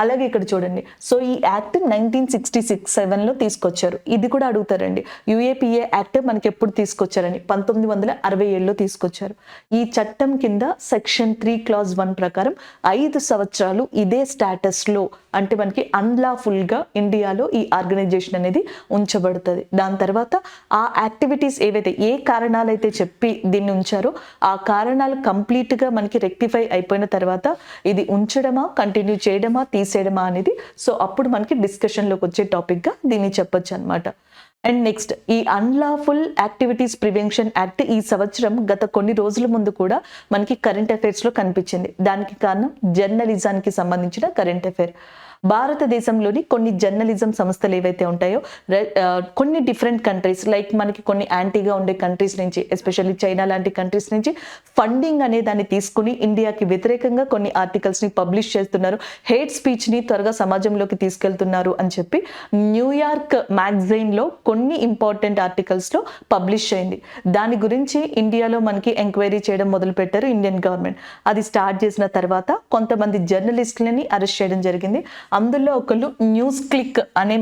అలాగే ఇక్కడ చూడండి, సో ఈ యాక్ట్ 1967లో తీసుకొచ్చారు. ఇది కూడా అడుగుతారండి, యూఏపీఏ యాక్ట్ మనకి ఎప్పుడు తీసుకొచ్చారని. 1967లో తీసుకొచ్చారు. ఈ చట్టం కింద సెక్షన్ 3 క్లాజ్ 1 ప్రకారం 5 సంవత్సరాలు ఇదే స్టేటస్లో అంటే మనకి అన్లాఫుల్గా ఇండియాలో ఈ ఆర్గనైజేషన్ అనేది ఉంచబడుతుంది. దాని తర్వాత ఆ యాక్టివిటీస్ ఏవైతే ఏ కారణాలు అయితే చెప్పి దీన్ని ఉంచారో ఆ కారణాలు కంప్లీట్గా మనకి రెక్టిఫై అయిపోయిన తర్వాత ఇది ఉంచడమా, కంటిన్యూ చేయడమా, తీసేయడమా అనేది సో అప్పుడు మనకి డిస్కషన్లోకి వచ్చే టాపిక్గా దీన్ని చెప్పొచ్చు అనమాట. అండ్ నెక్స్ట్ ఈ అన్లాఫుల్ యాక్టివిటీస్ ప్రివెన్షన్ యాక్ట్ ఈ సంవత్సరం గత కొన్ని రోజుల ముందు కూడా మనకి కరెంట్ అఫైర్స్లో కనిపించింది. దానికి కారణం జర్నలిజానికి సంబంధించిన కరెంట్ అఫైర్. భారతదేశంలోని కొన్ని జర్నలిజం సంస్థలు ఏవైతే ఉంటాయో కొన్ని డిఫరెంట్ కంట్రీస్ లైక్ మనకి కొన్ని యాంటీగా ఉండే కంట్రీస్ నుంచి ఎస్పెషల్లీ చైనా లాంటి కంట్రీస్ నుంచి ఫండింగ్ అనే దాన్ని తీసుకుని ఇండియాకి వ్యతిరేకంగా కొన్ని ఆర్టికల్స్ ని పబ్లిష్ చేస్తున్నారు, హేట్ స్పీచ్ ని త్వరగా సమాజంలోకి తీసుకెళ్తున్నారు అని చెప్పి న్యూయార్క్ మ్యాగజైన్ లో కొన్ని ఇంపార్టెంట్ ఆర్టికల్స్ లో పబ్లిష్ అయింది. దాని గురించి ఇండియాలో మనకి ఎంక్వైరీ చేయడం మొదలు పెట్టారు ఇండియన్ గవర్నమెంట్. అది స్టార్ట్ చేసిన తర్వాత కొంతమంది జర్నలిస్టులని అరెస్ట్ చేయడం జరిగింది. అందులో ఒకళ్ళు న్యూస్ క్లిక్ అనే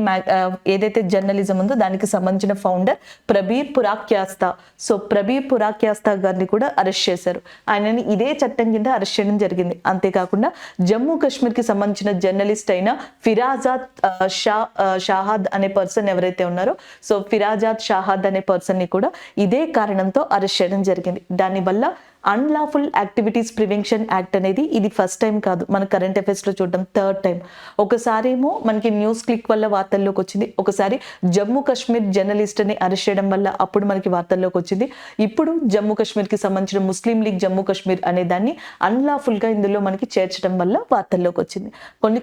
ఏదైతే జర్నలిజం ఉందో దానికి సంబంధించిన ఫౌండర్ ప్రబీర్ పురాక్యాస్తా. సో ప్రబీర్ పురాక్యాస్తా గారిని కూడా అరెస్ట్ చేశారు. ఆయనని ఇదే చట్టం కింద అరెస్ట్ చేయడం జరిగింది. అంతేకాకుండా జమ్మూ కాశ్మీర్ కి సంబంధించిన జర్నలిస్ట్ అయిన ఫిరాజాద్ షాహాద్ అనే పర్సన్ ఎవరైతే ఉన్నారో, సో ఫిరాజాద్ షాహాద్ అనే పర్సన్ ని కూడా ఇదే కారణంతో అరెస్ట్ చేయడం జరిగింది. దానివల్ల అన్లాఫుల్ యాక్టివిటీస్ ప్రివెన్షన్ యాక్ట్ అనేది ఇది ఫస్ట్ టైం కాదు, మన కరెంట్ అఫైర్స్ లో చూడడం థర్డ్ టైం. ఒకసారి ఏమో మనకి న్యూస్ క్లిక్ వల్ల వార్తల్లోకి వచ్చింది, ఒకసారి జమ్మూ కాశ్మీర్ జర్నలిస్ట్ ని అరెస్ట్ చేయడం వల్ల అప్పుడు మనకి వార్తల్లోకి వచ్చింది. ఇప్పుడు జమ్మూ కాశ్మీర్ కి సంబంధించిన ముస్లిం లీగ్ జమ్మూ కాశ్మీర్ అనే దాన్ని అన్లాఫుల్ గా ఇందులో మనకి చేర్చడం వల్ల వార్తల్లోకి వచ్చింది.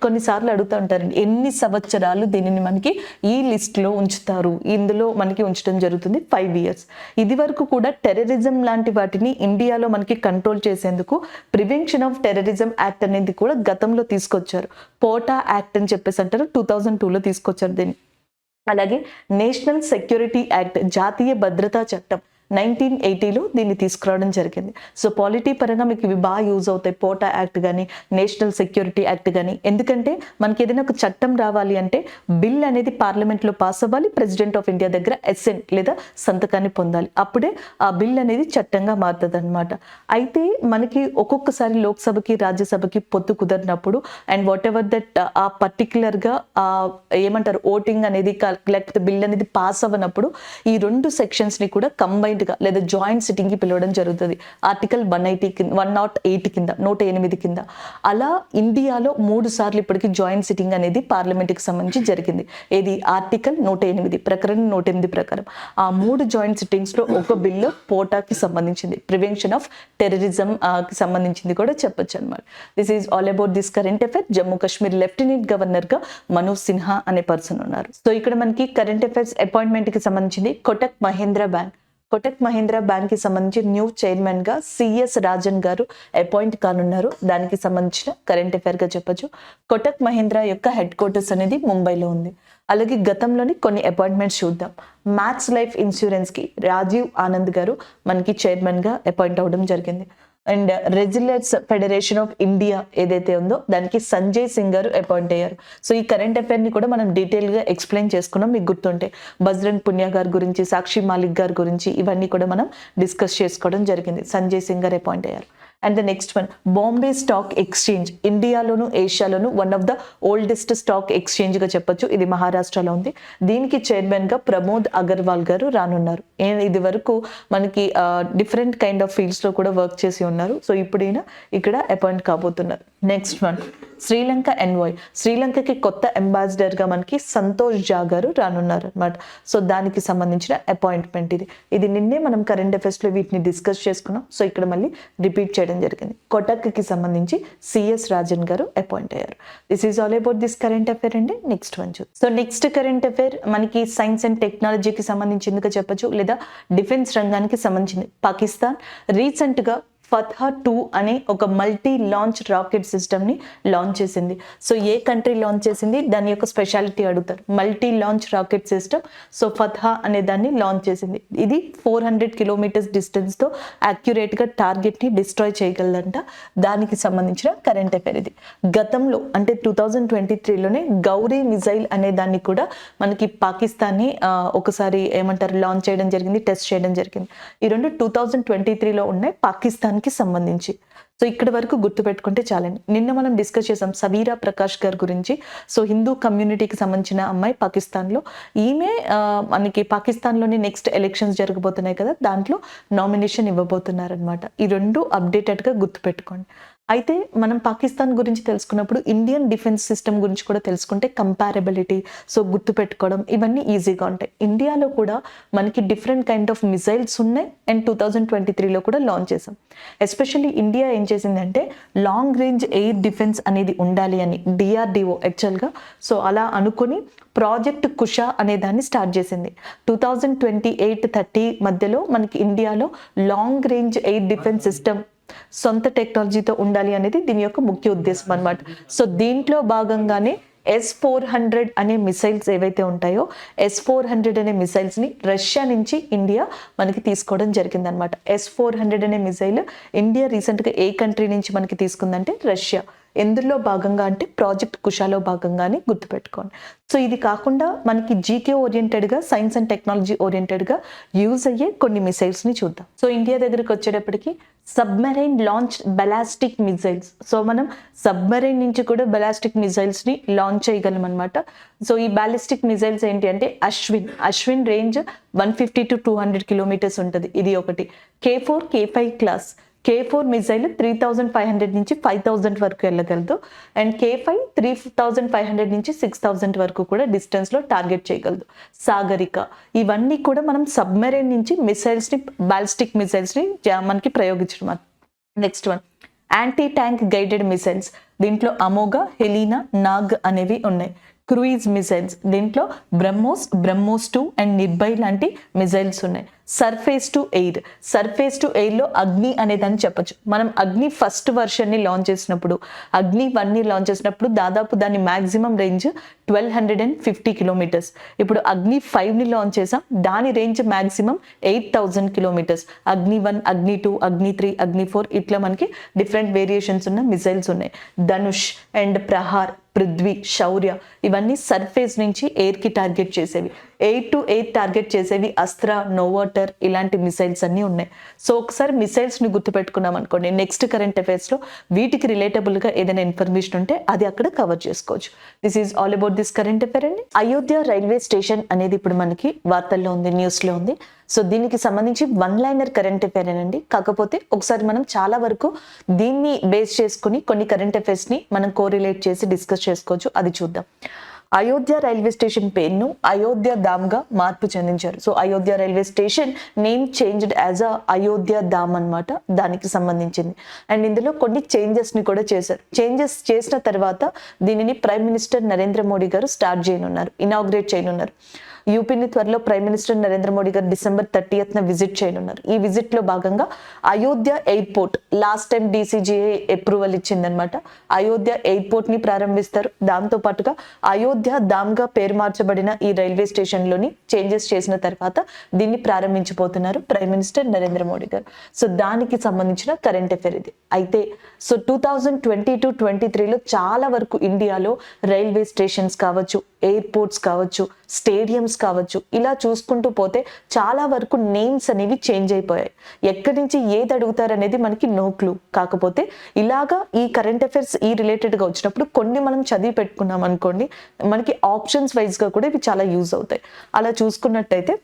కొన్నిసార్లు అడుగుతూ ఉంటారండి, ఎన్ని సంవత్సరాలు దీనిని మనకి ఈ లిస్ట్ లో ఉంచుతారు? ఇందులో మనకి ఉంచడం జరుగుతుంది 5 years. ఇది వరకు కూడా టెర్రరిజం లాంటి వాటిని ఇండియాలో మనకి కంట్రోల్ చేసేందుకు ప్రివెన్షన్ ఆఫ్ టెర్రరిజం యాక్ట్ అనేది కూడా గతంలో తీసుకొచ్చారు. పోటా యాక్ట్ అని చెప్పేసి అంటారు, 2002లో తీసుకొచ్చారు దీన్ని. అలాగే నేషనల్ సెక్యూరిటీ యాక్ట్, జాతీయ భద్రతా చట్టం 1980లో దీన్ని తీసుకురావడం జరిగింది. సో పాలిటీ పరంగా మీకు ఇవి బాగా యూజ్ అవుతాయి, పోటా యాక్ట్ కానీ నేషనల్ సెక్యూరిటీ యాక్ట్ కానీ. ఎందుకంటే మనకి ఏదైనా ఒక చట్టం రావాలి అంటే బిల్ అనేది పార్లమెంట్లో పాస్ అవ్వాలి, ప్రెసిడెంట్ ఆఫ్ ఇండియా దగ్గర అసెంట్ లేదా సంతకాన్ని పొందాలి, అప్పుడే ఆ బిల్ అనేది చట్టంగా మారుతుంది అనమాట. అయితే మనకి ఒక్కొక్కసారి లోక్సభకి రాజ్యసభకి పొత్తు కుదరినప్పుడు అండ్ వాట్ ఎవర్ దట్ ఆ పర్టికులర్గా ఏమంటారు ఓటింగ్ అనేది లేకపోతే బిల్ అనేది పాస్ అవ్వనప్పుడు ఈ 2 సెక్షన్స్ని కూడా కంబైన్ లేదా జాయింట్ సిట్టింగ్ కి పిలవడం జరుగుతుంది. ఆర్టికల్ 108 కింద 108 కింద. అలా ఇండియాలో 3 సార్లు ఇప్పటికీ జాయింట్ సిట్టింగ్ అనేది పార్లమెంట్ కి సంబంధించి జరిగింది. ఏది ఆర్టికల్ 108 ప్రకరణ 108 ప్రకారం ఆ 3 జాయింట్ సిట్టింగ్స్ లో ఒక బిల్లు పోటాకి సంబంధించింది, ప్రివెన్షన్ ఆఫ్ టెర్రరిజం కి సంబంధించింది కూడా చెప్పొచ్చు అనమాట. This is all about this current affair. Jammu Kashmir lieutenant governor గా మనోజ్ సిన్హా అనే పర్సన్ ఉన్నారు. సో ఇక్కడ మనకి కరెంట్ అఫైర్స్ అపాయింట్మెంట్ కి సంబంధించింది కోటక్ మహీంద్రా బ్యాంక్. కోటక్ మహీంద్రా బ్యాంక్ కి సంబంధించి న్యూ చైర్మన్ గా సిఎస్ రాజన్ గారు అపాయింట్ కానున్నారు. దానికి సంబంధించిన కరెంట్ అఫైర్ గా చెప్పొచ్చు. కోటక్ మహీంద్రా యొక్క హెడ్ క్వార్టర్స్ అనేది ముంబైలో ఉంది. అలాగే గతంలోని కొన్ని అపాయింట్మెంట్స్ చూద్దాం. మ్యాక్స్ లైఫ్ ఇన్సూరెన్స్ కి రాజీవ్ ఆనంద్ గారు మనకి చైర్మన్ గా అపాయింట్ అవ్వడం జరిగింది. And resilience federation of India ఏదైతే ఉందో దానికి సంజయ్ సింగ్ గారు అపాయింట్ అయ్యారు. సో ఈ కరెంట్ అఫైర్ ని కూడా మనం డీటెయిల్ గా ఎక్స్ప్లెయిన్ చేసుకున్నాం, మీకు గుర్తుంటే బజ్రంగ్ పునియా గారి గురించి, సాక్షి మాలిక్ గారి గురించి ఇవన్నీ కూడా మనం డిస్కస్ చేసుకోవడం జరిగింది. సంజయ్ సింగ్ గారు అపాయింట్ అయ్యారు. And the next one, Bombay stock exchange ఇండియాలోను ఏషియాలోను one of the oldest stock exchange గా చెప్పొచ్చు. ఇది మహారాష్ట్రలో ఉంది. దీనికి చైర్మన్ గా ప్రమోద్ అగర్వాల్ గారు రానున్నారు. ఇది వరకు మనకి డిఫరెంట్ కైండ్ ఆఫ్ ఫీల్డ్స్ లో కూడా వర్క్ చేసి ఉన్నారు. సో ఇప్పుడు ఈయన ఇక్కడ అపాయింట్ కాబోతున్నారు. Next one, Sri Lanka envoy. శ్రీలంకకి కొత్త అంబాసిడర్ గా మనకి సంతోష్ జా గారు రానున్నారు అనమాట. సో దానికి సంబంధించిన అపాయింట్మెంట్ ఇది నిన్నే మనం కరెంట్ అఫైర్స్ లో వీటిని డిస్కస్ చేసుకున్నాం. సో ఇక్కడ మళ్ళీ రిపీట్ చేయడం జరిగింది. కోటక్ కి సంబంధించి సిఎస్ రాజన్ గారు అపాయింట్ అయ్యారు. This is all about this current affair అండి. నెక్స్ట్ వన్ చూద్దాం. సో నెక్స్ట్ కరెంట్ అఫైర్ మనకి సైన్స్ అండ్ టెక్నాలజీకి సంబంధించిందిగా చెప్పొచ్చు, లేదా డిఫెన్స్ రంగానికి సంబంధించింది. పాకిస్తాన్ రీసెంట్ గా ఫత్హా 2 అనే ఒక మల్టీ లాంచ్ రాకెట్ సిస్టమ్ ని లాంచ్ చేసింది. సో ఏ కంట్రీ లాంచ్ చేసింది, దాని యొక్క స్పెషాలిటీ అడుగుతారు. Multi launch rocket system, so Fatah అనే దాన్ని లాంచ్ చేసింది. ఇది 400 kilometers డిస్టెన్స్ తో అక్యురేట్ గా టార్గెట్ ని డిస్ట్రాయ్ చేయగలదంట. దానికి సంబంధించిన కరెంట్ అఫైర్ ఇది. గతంలో అంటే 2023లోనే గౌరీ మిజైల్ అనే దాన్ని కూడా మనకి పాకిస్తాన్ ని ఒకసారి ఏమంటారు లాంచ్ చేయడం జరిగింది, టెస్ట్ చేయడం జరిగింది. ఈ రెండు 2023లో ఉన్నాయి పాకిస్తాన్ కి సంబంధించి. సో ఇక్కడ వరకు గుర్తు పెట్టుకుంటే చాలండి. నిన్న మనం డిస్కస్ చేసాం సవీరా ప్రకాష్ గారి గురించి. సో హిందూ కమ్యూనిటీకి సంబంధించిన అమ్మాయి పాకిస్తాన్ లో. ఈమె మనకి పాకిస్తాన్ లోని నెక్స్ట్ ఎలక్షన్స్ జరగబోతున్నాయి కదా, దాంట్లో నామినేషన్ ఇవ్వబోతున్నారు అనమాట. ఈ రెండు అప్డేటెడ్ గా గుర్తు పెట్టుకోండి. అయితే మనం పాకిస్తాన్ గురించి తెలుసుకున్నప్పుడు ఇండియన్ డిఫెన్స్ సిస్టమ్ గురించి కూడా తెలుసుకుంటే కంపారబిలిటీ, సో గుర్తుపెట్టుకోవడం ఇవన్నీ ఈజీగా ఉంటాయి. ఇండియాలో కూడా మనకి డిఫరెంట్ కైండ్ ఆఫ్ మిసైల్స్ ఉన్నాయి అండ్ 2023లో కూడా లాంచ్ చేసాం. ఎస్పెషల్లీ ఇండియా ఏం చేసిందంటే లాంగ్ రేంజ్ ఎయిర్ డిఫెన్స్ అనేది ఉండాలి అని డిఆర్డిఓ యాక్చువల్గా సో అలా అనుకుని ప్రాజెక్ట్ కుషా అనే దాన్ని స్టార్ట్ చేసింది. 2028-30 మధ్యలో మనకి ఇండియాలో long range air defence system సొంత టెక్నాలజీతో ఉండాలి అనేది దీని యొక్క ముఖ్య ఉద్దేశం అన్నమాట. సో దీంట్లో భాగంగానే S-400 అనే మిసైల్స్ ఏవైతే ఉంటాయో S-400 అనే మిసైల్స్ని రష్యా నుంచి ఇండియా మనకి తీసుకోవడం జరిగిందనమాట. S-400 అనే మిసైల్ ఇండియా రీసెంట్గా ఏ కంట్రీ నుంచి మనకి తీసుకుందంటే రష్యా. ఎందులో భాగంగా అంటే ప్రాజెక్ట్ కుషాలో భాగంగానే గుర్తుపెట్టుకోండి. సో ఇది కాకుండా మనకి జీకే ఓరియంటెడ్గా సైన్స్ అండ్ టెక్నాలజీ ఓరియంటెడ్గా యూజ్ అయ్యే కొన్ని మిసైల్స్ని చూద్దాం. సో ఇండియా దగ్గరికి వచ్చేటప్పటికి submarine launch ballistic missiles. So మనం సబ్మెరైన్ నుంచి కూడా బెలాస్టిక్ మిసైల్స్ని లాంచ్ చేయగలం అనమాట. సో ఈ బ్యాలిస్టిక్ మిసైల్స్ ఏంటి అంటే అశ్విన్ రేంజ్ 150 to 200 కిలోమీటర్స్ ఉంటుంది. ఇది ఒకటి. K4, K5 class. K4 missile 3500 నుంచి 5000 వరకు వెళ్ళగలదు అండ్ K5 3500 నుంచి 6000 వరకు కూడా డిస్టెన్స్లో టార్గెట్ చేయగలదు. సాగరిక ఇవన్నీ కూడా మనం సబ్మెరైన్ నుంచి మిసైల్స్ని బాలిస్టిక్ మిసైల్స్ని మనకి ప్రయోగించడం. Next one anti tank guided missiles. దీంట్లో అమోగా, హెలీనా, నాగ్ అనేవి ఉన్నాయి. క్రూయిజ్ మిసైల్స్ దీంట్లో బ్రహ్మోస్ 2 అండ్ నిర్భయ్ లాంటి మిసైల్స్ ఉన్నాయి. సర్ఫేస్ టు ఎయిర్లో అగ్ని అనేదాన్ని చెప్పచ్చు. మనం అగ్ని ఫస్ట్ వర్షన్ని లాంచ్ చేసినప్పుడు అగ్ని 1ని లాంచ్ చేసినప్పుడు దాదాపు దాని మ్యాక్సిమం రేంజ్ 1250 కిలోమీటర్స్. ఇప్పుడు అగ్ని 5ని లాంచ్ చేసాం, దాని రేంజ్ మ్యాక్సిమం 8000 కిలోమీటర్స్. అగ్ని 1, అగ్ని 2, అగ్ని 3, అగ్ని 4 ఇట్లా మనకి డిఫరెంట్ వేరియేషన్స్ ఉన్న మిసైల్స్ ఉన్నాయి. ధనుష్ అండ్ ప్రహార్, పృథ్వీ, శౌర్య ఇవన్నీ సర్ఫేస్ నుంచి ఎయిర్కి టార్గెట్ చేసేవి. ఎయిర్ టు ఎయిర్ టార్గెట్ చేసేవి అస్త్ర, నోవాటర్ ఇలాంటి మిసైల్స్ అన్నీ ఉన్నాయి. సో ఒకసారి మిసైల్స్ని గుర్తుపెట్టుకున్నాం అనుకోండి, నెక్స్ట్ కరెంట్ అఫైర్స్లో వీటికి రిలేటబుల్గా ఏదైనా ఇన్ఫర్మేషన్ ఉంటే అది అక్కడ కవర్ చేసుకోవచ్చు. This is all about this current affair అండి. అయోధ్య రైల్వే స్టేషన్ అనేది ఇప్పుడు మనకి వార్తల్లో ఉంది, న్యూస్లో ఉంది. సో దీనికి సంబంధించి 1-లైనర్ కరెంట్ అఫైర్ అండి. కాకపోతే ఒకసారి మనం చాలా వరకు దీన్ని బేస్ చేసుకుని కొన్ని కరెంట్ అఫైర్స్ని మనం కోరిలేట్ చేసి డిస్కస్ చేసుకోవచ్చు. అది చూద్దాం. అయోధ్య రైల్వే స్టేషన్ పేరును అయోధ్య ధామ్గా మార్పు చెందించారు. So Ayodhya railway station name changed as a Ayodhya Dham అనమాట, దానికి సంబంధించింది. అండ్ ఇందులో కొన్ని చేంజెస్ని కూడా చేశారు. చేంజెస్ చేసిన తర్వాత దీనిని ప్రైమ్ మినిస్టర్ నరేంద్ర మోడీ గారు స్టార్ట్ చేయనున్నారు, ఇనాగ్రేట్ చేయనున్నారు. యూపీని త్వరలో ప్రైమ్ మినిస్టర్ నరేంద్ర మోడీ గారు December 30th విజిట్ చేయనున్నారు. ఈ విజిట్ లో భాగంగా Ayodhya airport last time DCGA approval ఇచ్చిందనమాట. అయోధ్య ఎయిర్పోర్ట్ ని ప్రారంభిస్తారు. దాంతో పాటుగా అయోధ్య ధామ్గా పేరు మార్చబడిన ఈ రైల్వే స్టేషన్ లోని చేంజెస్ చేసిన తర్వాత దీన్ని ప్రారంభించబోతున్నారు ప్రైమ్ మినిస్టర్ నరేంద్ర మోడీ గారు. సో దానికి సంబంధించిన కరెంట్ అఫైర్ ఇది. అయితే సో 2022-23లో చాలా వరకు ఇండియాలో రైల్వే స్టేషన్స్ కావచ్చు, ఎయిర్పోర్ట్స్ కావచ్చు, స్టేడియంస్ కావచ్చు, ఇలా చూసుకుంటూ పోతే చాలా వరకు నేమ్స్ అనేవి చేంజ్ అయిపోయాయి. ఎక్కడి నుంచి ఏది అడుగుతారు అనేది మనకి నో క్లూ. కాకపోతే ఇలాగా ఈ కరెంట్ అఫైర్స్ ఈ రిలేటెడ్గా వచ్చినప్పుడు కొన్ని మనం చదివి పెట్టుకున్నాం అనుకోండి, మనకి ఆప్షన్స్ వైజ్గా కూడా ఇవి చాలా యూజ్ అవుతాయి. అలా చూసుకున్నట్టయితే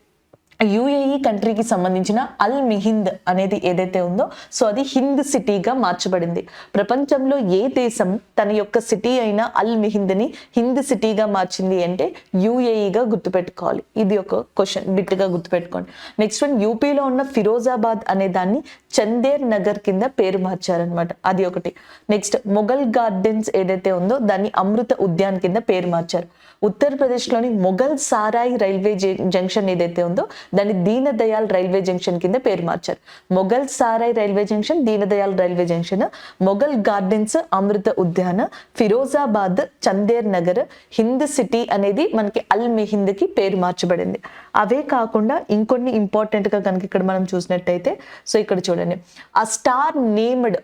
UAE కంట్రీకి సంబంధించిన అల్ మిహింద్ అనేది ఏదైతే ఉందో సో అది హింద్ సిటీగా మార్చబడింది. ప్రపంచంలో ఏ దేశం తన యొక్క సిటీ అయిన అల్ మిహింద్ని హింద్ సిటీగా మార్చింది అంటే UAEగా గుర్తుపెట్టుకోవాలి. ఇది ఒక క్వశ్చన్ బిట్గా గుర్తుపెట్టుకోండి. నెక్స్ట్ వన్, యూపీలో ఉన్న ఫిరోజాబాద్ అనే దాన్ని చందేర్ నగర్ కింద పేరు మార్చారనమాట, అది ఒకటి. నెక్స్ట్, మొఘల్ గార్డెన్స్ ఏదైతే ఉందో దాన్ని అమృత ఉద్యాన్ కింద పేరు మార్చారు. ఉత్తరప్రదేశ్లోని మొఘల్ సారాయ్ రైల్వే జంక్షన్ ఏదైతే ఉందో దాన్ని దీన్ దయాల్ రైల్వే జంక్షన్ కింద పేరు మార్చారు. Mughal Sarai railway junction, Deen Dayal railway junction, Mughal gardens Amrit Udyan, Firozabad Chander Nagar, Hind city అనేది మనకి అల్ మిహింద్ కి పేరు మార్చబడింది. అవే కాకుండా ఇంకొన్ని ఇంపార్టెంట్ గా కనుక ఇక్కడ మనం చూసినట్టయితే సో ఇక్కడ చూడండి, ఆ star named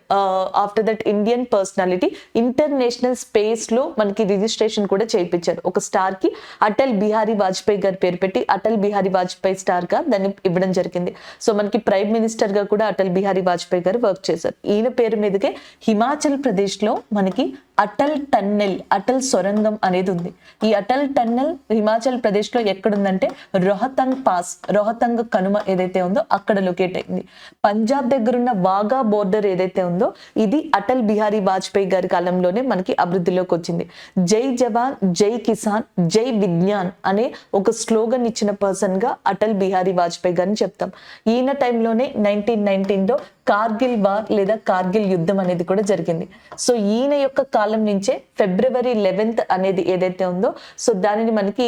after that Indian personality international space లో మనకి రిజిస్ట్రేషన్ కూడా చేయించారు. ఒక స్టార్ కి అటల్ బిహారీ వాజ్పేయి గారు పేరు పెట్టి అటల్ బిహారీ వాజ్పేయి స్టార్ గా దాన్ని ఇవ్వడం జరిగింది. సో మనకి ప్రైమ్ మినిస్టర్ గా కూడా అటల్ బిహారీ వాజ్పేయి గారు వర్క్ చేశారు. ఈయన పేరు మీదకే హిమాచల్ ప్రదేశ్ లో మనకి అటల్ టన్నెల్, అటల్ సొరంగం అనేది ఉంది. ఈ అటల్ టన్నెల్ హిమాచల్ ప్రదేశ్ లో ఎక్కడుందంటే రోహతంగ్ పాస్, రోహతంగ్ కనుమ ఏదైతే ఉందో అక్కడ లొకేట్ అయింది. పంజాబ్ దగ్గర ఉన్న వాగా బోర్డర్ ఏదైతే ఉందో ఇది అటల్ బిహారీ వాజ్పేయి గారి కాలంలోనే మనకి అభివృద్ధిలోకి వచ్చింది. జై జవాన్ జై కిసాన్ జై విజ్ఞాన్ అనే ఒక స్లోగన్ ఇచ్చిన పర్సన్ గా అటల్ బిహారీ వాజ్పేయి గారిని చెప్తాం. ఈయన టైంలోనే 1919లో కార్గిల్ వార్ లేదా కార్గిల్ యుద్ధం అనేది కూడా జరిగింది. సో ఈయన యొక్క కాలం నుంచే February 11th అనేది ఏదైతే ఉందో సో దానిని మనకి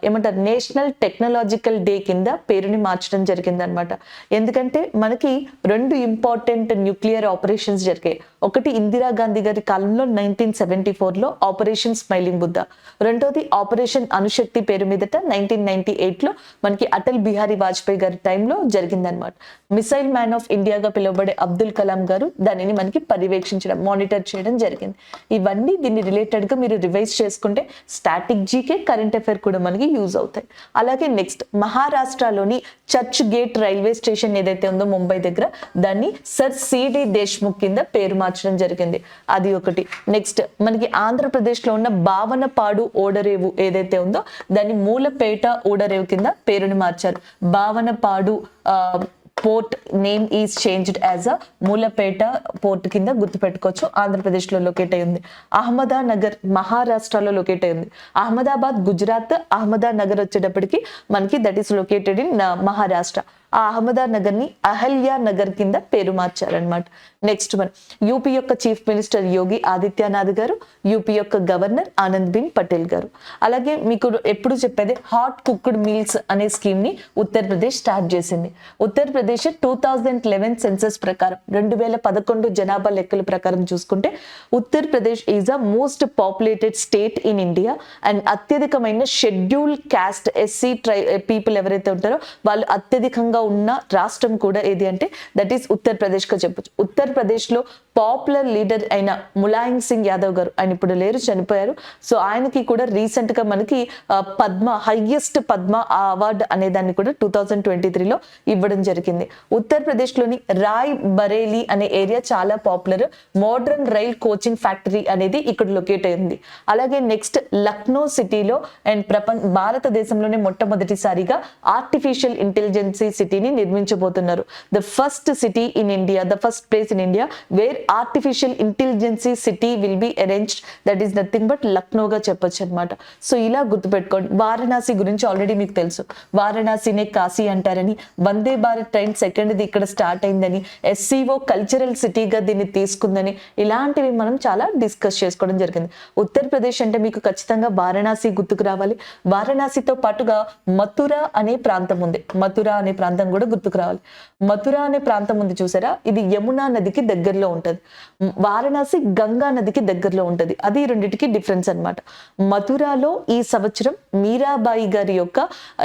ఏమంటారు నేషనల్ టెక్నాలజికల్ డే కింద పేరుని మార్చడం జరిగింది అనమాట. ఎందుకంటే మనకి 2 ఇంపార్టెంట్ న్యూక్లియర్ ఆపరేషన్స్ జరిగాయి. ఒకటి ఇందిరాగాంధీ గారి కాలంలో 1974లో ఆపరేషన్ స్మైలింగ్ బుద్ధ, రెండోది ఆపరేషన్ అణుశక్తి పేరు మీదట 1998లో మనకి అటల్ బిహారీ వాజ్పేయి గారి టైంలో జరిగిందనమాట. మిసైల్ మ్యాన్ ఆఫ్ ఇండియాగా పిలువబడే అబ్దుల్ కలాం గారు దానిని మనకి పర్యవేక్షించడం, మానిటర్ చేయడం జరిగింది. ఇవన్నీ దీన్ని రిలేటెడ్ గా మీరు రివైజ్ చేసుకుంటే స్టాటిక్ జీకే, కరెంట్ అఫైర్ కూడా మనకి యూజ్ అవుతాయి. అలాగే నెక్స్ట్ మహారాష్ట్రలోని చర్చ్ గేట్ రైల్వే స్టేషన్ ఏదైతే ఉందో ముంబై దగ్గర దాన్ని సర్ సిడి దేశ్ముఖ్ కింద పేరు మార్చడం జరిగింది. అది ఒకటి. నెక్స్ట్ మనకి ఆంధ్రప్రదేశ్ లో ఉన్న భావనపాడు ఓడరేవు ఏదైతే ఉందో దాన్ని మూలపేట ఓడరేవు కింద పేరుని మార్చారు. Bhavanapadu port name is changed as a Mulapeta port కింద గుర్తుపెట్టుకోవచ్చు. ఆంధ్రప్రదేశ్ లో లొకేట్ అయి ఉంది. అహ్మదానగర్ మహారాష్ట్రలో లొకేట్ అయి ఉంది. అహ్మదాబాద్ గుజరాత్, అహ్మదానగర్ వచ్చేటప్పటికి మనకి that is located in Maharashtra. ఆ అహ్మదానగర్ ని అహల్యా నగర్ కింద పేరు మార్చారనమాట. నెక్స్ట్ వన్ యూపీ యొక్క చీఫ్ మినిస్టర్ యోగి ఆదిత్యనాథ్ గారు, యూపీ యొక్క గవర్నర్ ఆనంద్ బెన్ పటేల్ గారు. అలాగే మీకు ఎప్పుడు చెప్పేది హాట్ కుక్డ్ మీల్స్ అనే స్కీమ్ ని ఉత్తరప్రదేశ్ స్టార్ట్ చేసింది. ఉత్తరప్రదేశ్ 2011 సెన్సస్ ప్రకారం 2011 జనాభా లెక్కల ప్రకారం చూసుకుంటే Uttar Pradesh is a most populated state in India and అత్యధికమైన షెడ్యూల్ క్యాస్ట్ ఎస్సీ పీపుల్ ఎవరైతే ఉంటారో వాళ్ళు అత్యధికంగా ఉన్న రాష్ట్రం కూడా ఏది అంటే దట్ ఈస్ ఉత్తరప్రదేశ్ గా చెప్పొచ్చు. ఉత్తరప్రదేశ్ లో పాపులర్ లీడర్ అయిన ములాయం సింగ్ యాదవ్ గారు, ఆయన ఇప్పుడు లేరు, చనిపోయారు. సో ఆయనకి కూడా రీసెంట్ గా మనకి పద్మ హైయెస్ట్ పద్మ అవార్డు అనే దాన్ని కూడా 2023లో ఇవ్వడం జరిగింది. ఉత్తరప్రదేశ్ లోని రాయ్ బరేలీ అనే ఏరియా చాలా popular. Modern rail coaching factory అనేది ఇక్కడ లొకేట్ అయింది. అలాగే నెక్స్ట్ లక్నో సిటీలో అండ్ భారతదేశంలోనే మొట్టమొదటిసారిగా ఆర్టిఫిషియల్ ఇంటెలిజెన్సీ సిటీని నిర్మించబోతున్నారు. The first city in India, the first place in India where artificial intelligence city will be arranged, that is nothing but లక్నోగా చెప్పొచ్చు అనమాట. సో ఇలా గుర్తుపెట్టుకోండి. వారణాసి గురించి ఆల్రెడీ మీకు తెలుసు, వారణాసినే కాశీ అంటారని, వందే భారత్ ట్రైన్ సెకండ్ది ఇక్కడ స్టార్ట్ అయిందని, ఎస్సీఓ కల్చరల్ సిటీగా దీన్ని తీసుకుందని, ఇలాంటివి మనం చాలా డిస్కస్ చేసుకోవడం జరిగింది. ఉత్తరప్రదేశ్ అంటే మీకు ఖచ్చితంగా వారణాసి గుర్తుకు రావాలి. వారణాసితో పాటుగా మథుర అనే ప్రాంతం ఉంది. మథుర అనే ప్రాంతం కూడా గుర్తుకు రావాలి. మథుర అనే ప్రాంతం ఉంది చూసారా, ఇది యమునా నదికి దగ్గరలో ఉంటది. వారణాసి గంగా నదికి దగ్గరలో ఉంటది. అది రెండింటికి డిఫరెన్స్ అన్నమాట. మథురాలో ఈ సంవత్సరం మీరాబాయి గారి యొక్క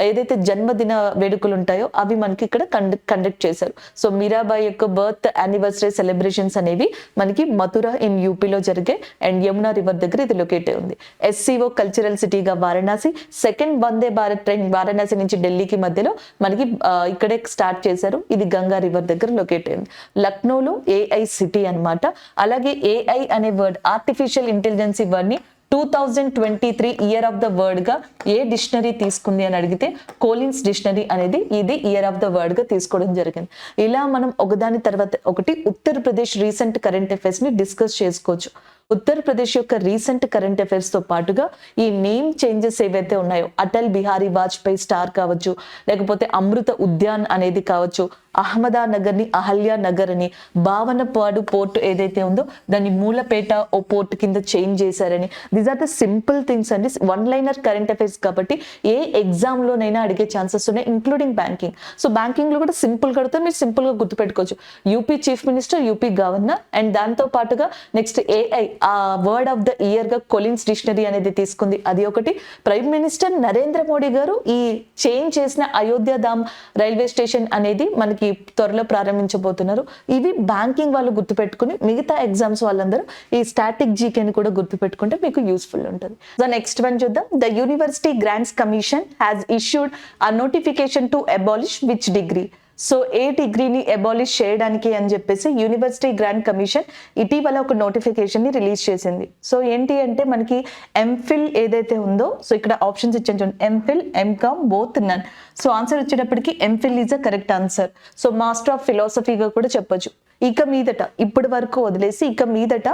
ఏదైతే జన్మదిన వేడుకలు ఉంటాయో అవి మనకి ఇక్కడ కండక్ట్ చేశారు. సో మీరాబాయి యొక్క బర్త్ యానివర్సరీ సెలబ్రేషన్స్ అనేవి మనకి మథుర ఇన్ యూపీలో జరిగాయి అండ్ యమునా రివర్ దగ్గర ఇది లొకేట్ అయి ఉంది. ఎస్సీఓ కల్చరల్ సిటీగా వారణాసి, సెకండ్ వందే భారత్ ట్రైన్ వారణాసి నుంచి ఢిల్లీకి మధ్యలో మనకి ఇక్కడే స్టార్ట్ చేశారు. ఇది గంగా రివర్ దగ్గర లొకేట్ అయింది. లక్నోలో ఏఐ సిటీ అన్నమాట. అలాగే ఏఐ అనే వర్డ్, ఆర్టిఫిషియల్ ఇంటెలిజెన్సీ వర్డ్ ని 2023 ఇయర్ ఆఫ్ ద వర్డ్ గా ఏ డిక్షనరీ తీసుకుంది అని అడిగితే కోలిన్స్ డిక్షనరీ అనేది ఇది ఇయర్ ఆఫ్ ద వర్డ్ గా తీసుకోవడం జరిగింది. ఇలా మనం ఒకదాని తర్వాత ఒకటి ఉత్తరప్రదేశ్ రీసెంట్ కరెంట్ అఫైర్స్ ని డిస్కస్ చేసుకోవచ్చు. ఉత్తరప్రదేశ్ యొక్క రీసెంట్ కరెంట్ అఫైర్స్ తో పాటుగా ఈ నేమ్ చేంజెస్ ఏవైతే ఉన్నాయో, అటల్ బిహారీ వాజ్పేయి స్టార్ కావచ్చు, లేకపోతే అమృత ఉద్యాన్ అనేది కావచ్చు, అహ్మదానగర్ ని అహల్యా నగర్ అని, భావనపాడు పోర్ట్ ఏదైతే ఉందో దాన్ని మూలపేట ఓ పోర్ట్ కింద చేంజ్ చేశారని, these are the simple things అండి. వన్ లైనర్ కరెంట్ అఫైర్స్ కాబట్టి ఏ ఎగ్జామ్ లోనైనా అడిగే ఛాన్సెస్ ఉన్నాయి, ఇంక్లూడింగ్ బ్యాంకింగ్. సో బ్యాంకింగ్ లో కూడా సింపుల్ కడితే మీరు సింపుల్ గా గుర్తుపెట్టుకోవచ్చు. UP chief minister, UP governor and దాంతో పాటుగా నెక్స్ట్ AI a word of the year గా కొలిన్స్ డిక్షనరీ అనేది తీసుకుంది. అది ఒకటి. ప్రైమ్ మినిస్టర్ నరేంద్ర మోడీ గారు ఈ చేంజ్ చేసిన అయోధ్య ధామ్ రైల్వే స్టేషన్ అనేది మనకి త్వరలో ప్రారంభించబోతున్నారు. ఇవి బ్యాంకింగ్ వాళ్ళు గుర్తుపెట్టుకుని మిగతా ఎగ్జామ్స్ వాళ్ళందరూ ఈ స్టాటిక్ జీకేని కూడా గుర్తుపెట్టుకుంటే మీకు యూస్ఫుల్ ఉంటుంది. సో నెక్స్ట్ వన్ చూద్దాం. The university grants commission has issued a notification to abolish which degree. So ఏ డిగ్రీని అబాలిష్ చేయడానికి అని చెప్పేసి యూనివర్సిటీ గ్రాంట్ కమిషన్ ఇటీవల ఒక నోటిఫికేషన్ ని రిలీజ్ చేసింది. సో ఏంటి అంటే మనకి ఎంఫిల్ ఏదైతే ఉందో, సో ఇక్కడ ఆప్షన్స్ ఇచ్చాను చూడండి, MPhil, MCom, both, none. So answer వచ్చేటప్పటికి MPhil is a correct answer. So master of ఫిలాసఫీగా కూడా చెప్పొచ్చు. ఇక మీదట ఇప్పటి వరకు వదిలేసి ఇక మీదట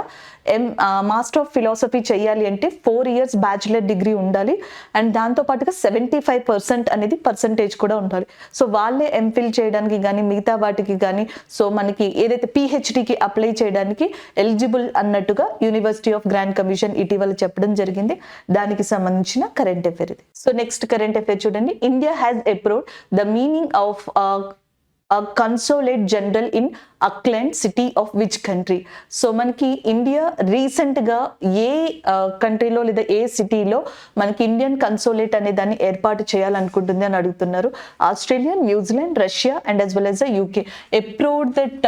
మాస్టర్ ఆఫ్ ఫిలాసఫీ చేయాలి అంటే 4 years బ్యాచులర్ డిగ్రీ ఉండాలి. అండ్ దాంతో పాటుగా 75% అనేది పర్సంటేజ్ కూడా ఉండాలి. సో వాళ్ళే ఎంఫిల్ చేయడానికి కానీ మిగతా వాటికి కానీ, సో మనకి ఏదైతే పిహెచ్డికి అప్లై చేయడానికి ఎలిజిబుల్ అన్నట్టుగా యూనివర్సిటీ ఆఫ్ గ్రాంట్ కమిషన్ ఇటీవల చెప్పడం జరిగింది. దానికి సంబంధించిన కరెంట్ అఫైర్ ఇది. సో నెక్స్ట్ కరెంట్ అఫైర్ చూడండి, India has approved the meaning of consulate general in Auckland city of which country. So మనకి ఇండియా రీసెంట్గా ఏ కంట్రీలో లేదా ఏ సిటీలో మనకి ఇండియన్ కన్సోలేట్ అనే దాన్ని ఏర్పాటు చేయాలనుకుంటుంది అని అడుగుతున్నారు. Australia, New Zealand, Russia and as well as UK approved that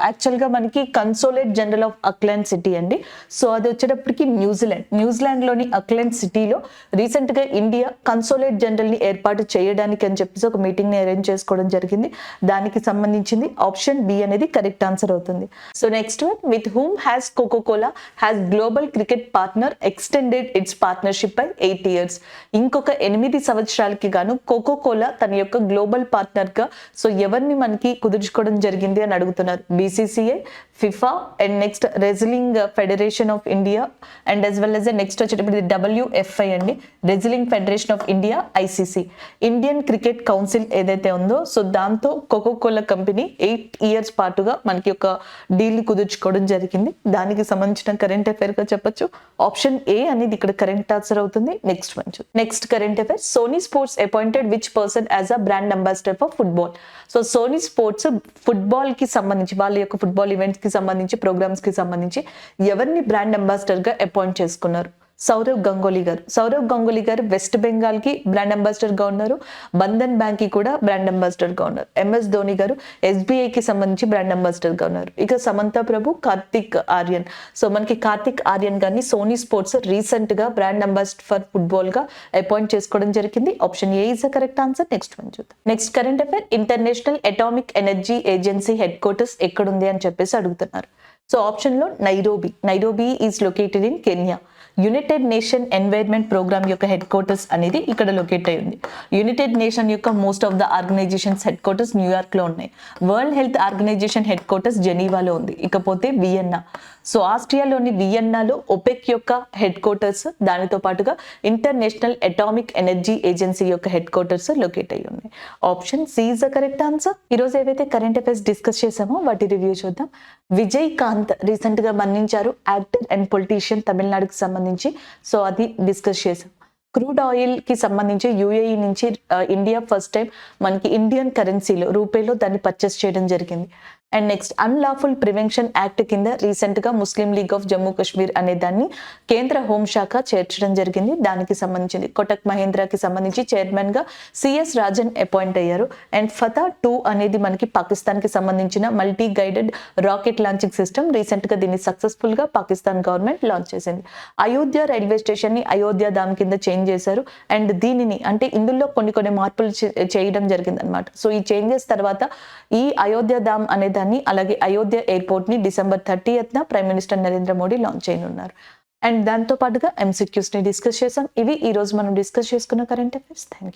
యాక్చువల్గా మనకి కన్సోలేట్ జనరల్ ఆఫ్ అక్లాండ్ సిటీ అండి. సో అది వచ్చేటప్పటికి న్యూజిలాండ్లోని అక్లాండ్ సిటీలో రీసెంట్గా ఇండియా కన్సోలేట్ జనరల్ని ఏర్పాటు చేయడానికి అని చెప్పేసి ఒక మీటింగ్ని అరేంజ్ చేసుకోవడం జరిగింది. దానికి సంబంధించింది ఆప్షన్ బి అనేది కరెక్ట్ ఆన్సర్ అవుతుంది. So next one, with whom has Coca Cola has global cricket partner extended it's partnership by 8 years. ఇంకొక 8 సంవత్సరాలకి గాను కోకోకోలా తన యొక్క గ్లోబల్ పార్ట్నర్ గా సో ఎవరిని మనకి కుదుర్చుకోవడం జరిగింది అని అడుగుతున్నారు. BCCI, FIFA and next wrestling federation of India and as well as next వచ్చేటప్పుడు WFI అండి, wrestling federation of India, ICC, Indian cricket council ఏదైతే ఉందో సో దాంతో కోకోకోలా కంపెనీ 8 years పాటుగా మనకి ఒక డీల్ ని కుదుర్చుకోవడం జరిగింది. దానికి సంబంధించిన కరెంట్ అఫైర్ గా చెప్పొచ్చు. ఆప్షన్ ఏ అనేది ఇక్కడ కరెంట్ ఆన్సర్ అవుతుంది. Next current affair, Sony Sports appointed which person as a brand ambassador for football. So Sony Sports football కి సంబంధించి వాళ్ళ యొక్క ఫుట్బాల్ ఈవెంట్స్ కి సంబంధించి ప్రోగ్రామ్స్ కి సంబంధించి ఎవరిని బ్రాండ్ అంబాసిడర్ గా అపాయింట్ చేసుకున్నారు? సౌరవ్ గంగూలీ గారు వెస్ట్ బెంగాల్ కి బ్రాండ్ అంబాసిడర్ గా ఉన్నారు. బంధన్ బ్యాంక్ కి కూడా బ్రాండ్ అంబాసిడర్ గా ఉన్నారు. MS ధోని గారు SBI కి సంబంధించి బ్రాండ్ అంబాసిడర్ గా ఉన్నారు. ఇక సమంత ప్రభు, కార్తిక్ ఆర్యన్. సో మనకి కార్తిక్ ఆర్యన్ గారిని సోనీ స్పోర్ట్స్ రీసెంట్ గా బ్రాండ్ అంబాసిడర్ ఫర్ ఫుట్బాల్ గా అపాయింట్ చేసుకోవడం జరిగింది. Option A is the correct answer. Next one చూద్దాం. Next current affair, international atomic energy agency headquarters ఎక్కడుంది అని చెప్పేసి అడుగుతున్నారు. సో ఆప్షన్ లో Nairobi is located in Kenya. United Nation environment programme యొక్క హెడ్ క్వార్టర్స్ అనేది ఇక్కడ లొకేట్ అయి ఉంది. యునైటెడ్ నేషన్ యొక్క most of the organizations headquarters New York లో ఉన్నాయి. World Health Organization headquarters జెనీవాలో ఉంది. ఇకపోతే వియన్నా, సో ఆస్ట్రియాలోని వియన్నాలో ఒపెక్ యొక్క హెడ్ క్వార్టర్స్, దానితో పాటుగా ఇంటర్నేషనల్ అటామిక్ ఎనర్జీ ఏజెన్సీ యొక్క హెడ్ క్వార్టర్స్ లొకేట్ అయి ఉన్నాయి. Option C is the correct answer. ఈరోజు ఏవైతే కరెంట్ అఫైర్స్ డిస్కస్ చేసామో వాటి రివ్యూ చూద్దాం. విజయ్ కాంత్ రీసెంట్ గా మరణించారు, యాక్టర్ అండ్ పొలిటీషియన్, తమిళనాడుకి సంబంధించి. సో అది డిస్కస్ చేసాం. క్రూడ్ ఆయిల్ కి సంబంధించి UAE నుంచి ఇండియా ఫస్ట్ టైం మనకి ఇండియన్ కరెన్సీలో రూపేలో దాన్ని పర్చేస్ చేయడం జరిగింది. And next unlawful prevention act కింద రీసెంట్ గా ముస్లిం లీగ్ ఆఫ్ జమ్మూ కాశ్మీర్ అనే దాన్ని కేంద్ర హోంశాఖ చేర్చడం జరిగింది. దానికి సంబంధించింది కోటక్ మహేంద్రాకి సంబంధించి చైర్మన్ గా CS రాజన్ అపాయింట్ అయ్యారు. అండ్ ఫతా 2 అనేది మనకి పాకిస్తాన్ కి సంబంధించిన multi guided rocket launching system. Recent గా దీన్ని సక్సెస్ఫుల్ గా పాకిస్తాన్ గవర్నమెంట్ లాంచ్ చేసింది. అయోధ్య రైల్వే స్టేషన్ ని అయోధ్య ధామ్ కింద చేంజ్ చేశారు. అండ్ దీనిని అంటే ఇందులో కొన్ని మార్పులు చేయడం జరిగింది అనమాట. సో ఈ చేంజెస్ తర్వాత ఈ అయోధ్య ధామ్ అనే దాన్ని అలాగే అయోధ్య ఎయిర్పోర్ట్ ని December 30th prime minister Narendra Modi launch చేయనున్నారు. అండ్ దాంతో పాటుగా MCQs ని డిస్కస్ చేసాం. ఇవి ఈ రోజు మనం డిస్కస్ చేసుకున్న కరెంట్ అఫైర్స్. Thank you.